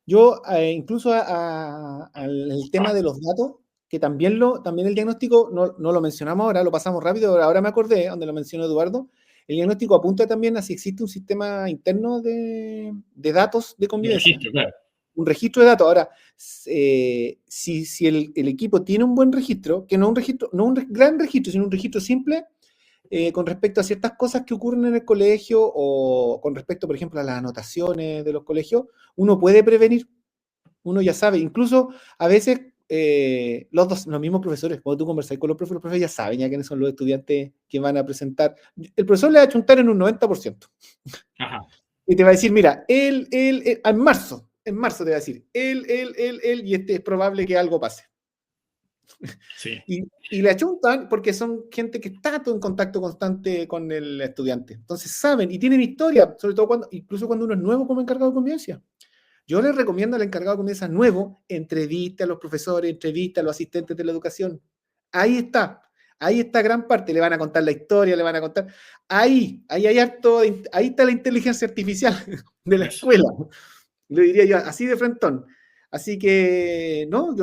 yo incluso al tema de los datos, que también el diagnóstico, no lo mencionamos ahora, lo pasamos rápido, ahora me acordé, donde lo mencionó Eduardo, el diagnóstico apunta también a si existe un sistema interno de datos de convivencia. Registro, claro. Un registro de datos. Ahora, si el equipo tiene un buen registro, que no un gran registro, sino un registro simple, con respecto a ciertas cosas que ocurren en el colegio o con respecto, por ejemplo, a las anotaciones de los colegios, uno puede prevenir, uno ya sabe, incluso a veces los mismos profesores, cuando tú conversas con los profesores ya saben ya quiénes son los estudiantes que van a presentar. El profesor le va a chuntar en un 90%. Ajá. Y te va a decir, mira, él en marzo te va a decir, él, y es probable que algo pase. Sí. Y le achuntan porque son gente que está todo en contacto constante con el estudiante. Entonces saben y tienen historia, sobre todo incluso cuando uno es nuevo como encargado de convivencia. Yo les recomiendo al encargado de convivencia nuevo, entrevista a los profesores, entrevista a los asistentes de la educación. Ahí está gran parte, le van a contar la historia, le van a contar. Ahí está la inteligencia artificial de la escuela. Lo diría yo así de frentón. Así que, no,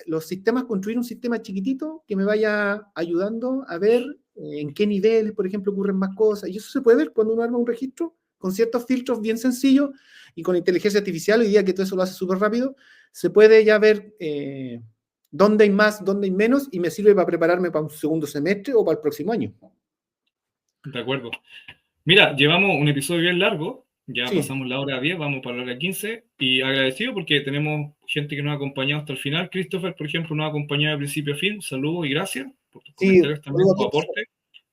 los sistemas, construir un sistema chiquitito que me vaya ayudando a ver en qué niveles, por ejemplo, ocurren más cosas. Y eso se puede ver cuando uno arma un registro con ciertos filtros bien sencillos y con inteligencia artificial, hoy día que todo eso lo hace súper rápido, se puede ya ver dónde hay más, dónde hay menos, y me sirve para prepararme para un segundo semestre o para el próximo año. De acuerdo. Mira, llevamos un episodio bien largo. Ya Sí. pasamos la hora 10, vamos para la hora 15, y agradecido porque tenemos gente que nos ha acompañado hasta el final. Christopher, por ejemplo, nos ha acompañado de principio a fin. Saludos y gracias por tus comentarios también, tu aporte.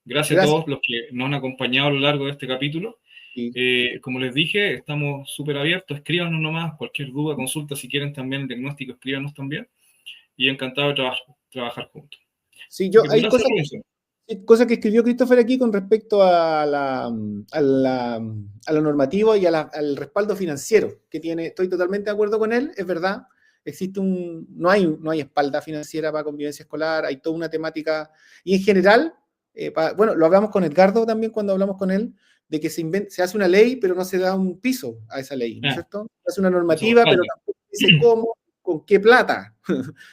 Gracias a todos los que nos han acompañado a lo largo de este capítulo. Sí. Como les dije, estamos súper abiertos. Escríbanos nomás, cualquier duda, consulta, si quieren también el diagnóstico, escríbanos también. Y encantado de trabajar juntos. Sí, hay cosas que escribió Christopher aquí con respecto a lo normativo y al respaldo financiero que tiene. Estoy totalmente de acuerdo con él, es verdad. No hay espalda financiera para convivencia escolar, hay toda una temática. Y en general, lo hablamos con Edgardo también cuando hablamos con él, de que se hace una ley, pero no se da un piso a esa ley, ¿no es cierto? Se hace una normativa, pero tampoco dice cómo, con qué plata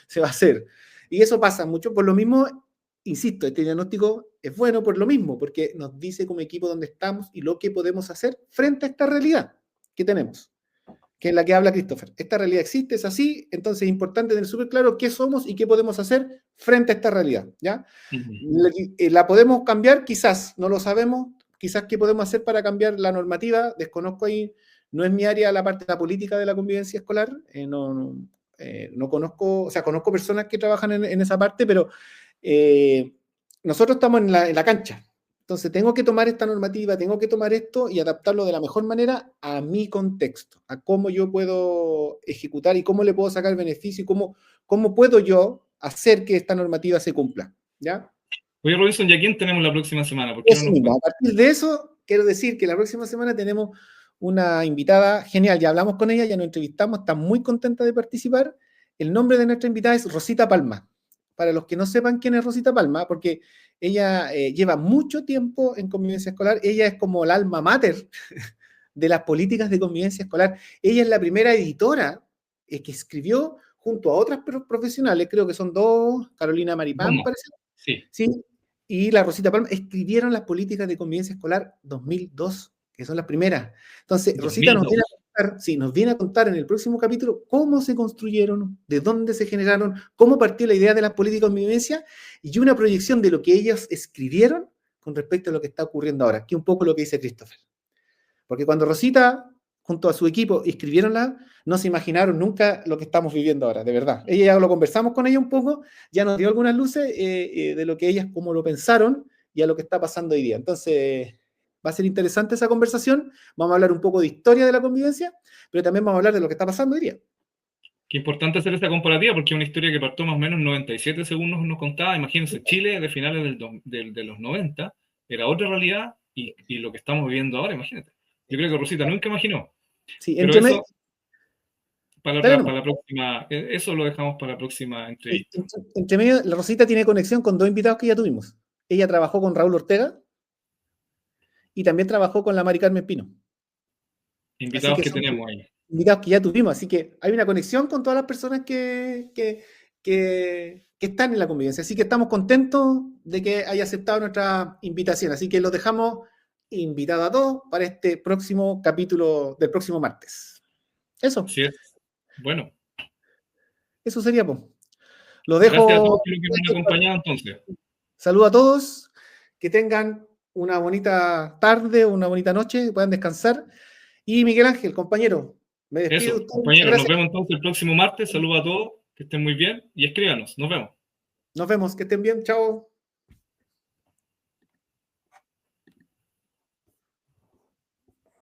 se va a hacer. Y eso pasa mucho por lo mismo. Insisto, este diagnóstico es bueno por lo mismo, porque nos dice como equipo dónde estamos y lo que podemos hacer frente a esta realidad que tenemos, que es la que habla Christopher. Esta realidad existe, es así, entonces es importante tener súper claro qué somos y qué podemos hacer frente a esta realidad, ¿ya? ¿La podemos cambiar? Quizás, no lo sabemos, quizás qué podemos hacer para cambiar la normativa, desconozco ahí, no es mi área la parte de la política de la convivencia escolar, no conozco, o sea, conozco personas que trabajan en esa parte, pero nosotros estamos en la cancha, entonces tengo que tomar esta normativa, tengo que tomar esto y adaptarlo de la mejor manera a mi contexto, a cómo yo puedo ejecutar y cómo le puedo sacar beneficio y cómo puedo yo hacer que esta normativa se cumpla, ¿ya? Oye, Robinson, ¿y a quién tenemos la próxima semana? A partir de eso, quiero decir que la próxima semana tenemos una invitada genial, ya hablamos con ella, ya nos entrevistamos, está muy contenta de participar. El nombre de nuestra invitada es Rosita Palma. Para los que no sepan quién es Rosita Palma, porque ella lleva mucho tiempo en convivencia escolar, ella es como el alma mater de las políticas de convivencia escolar. Ella es la primera editora que escribió junto a otras profesionales, creo que son dos, Carolina Maripán, ¿Cómo? parece, Sí, sí, y la Rosita Palma, escribieron las políticas de convivencia escolar 2002, que son las primeras. Entonces, Rosita nos 2002. viene a contar, sí, nos viene a contar en el próximo capítulo cómo se construyeron, de dónde se generaron, cómo partió la idea de las políticas de convivencia y una proyección de lo que ellos escribieron con respecto a lo que está ocurriendo ahora, que es un poco lo que dice Christopher. Porque cuando Rosita, junto a su equipo, escribieronla, no se imaginaron nunca lo que estamos viviendo ahora, de verdad. Ella ya lo conversamos con ella un poco, ya nos dio algunas luces de lo que ellas, cómo lo pensaron y a lo que está pasando hoy día. Entonces, va a ser interesante esa conversación. Vamos a hablar un poco de historia de la convivencia, pero también vamos a hablar de lo que está pasando hoy día. Qué importante hacer esta comparativa porque es una historia que partió más o menos en 97 según nos contaba. Imagínense, Chile de finales de los 90 era otra realidad y lo que estamos viviendo ahora, imagínate. Yo creo que Rosita nunca imaginó. Sí, Pero eso para la próxima, eso lo dejamos para la próxima entrevista. entre medio, la Rosita tiene conexión con dos invitados que ya tuvimos. Ella trabajó con Raúl Ortega y también trabajó con la Mari Carmen Pino. Así Invitados que que son tenemos ahí. invitados que ya tuvimos, así que hay una conexión con todas las personas que están en la convivencia. Así que estamos contentos de que haya aceptado nuestra invitación. Así que los dejamos invitados a todos para este próximo capítulo del próximo martes. Eso. Así es. Bueno. Eso sería, pues. Lo Gracias a dejo. todos que nos han acompañado entonces. Saludos a todos. Que tengan una bonita tarde, una bonita noche, puedan descansar. Y Miguel Ángel, compañero, me despido. Eso, compañeros, nos vemos entonces el próximo martes. Saludos a todos, que estén muy bien y escríbanos. Nos vemos. Nos vemos, que estén bien. Chao.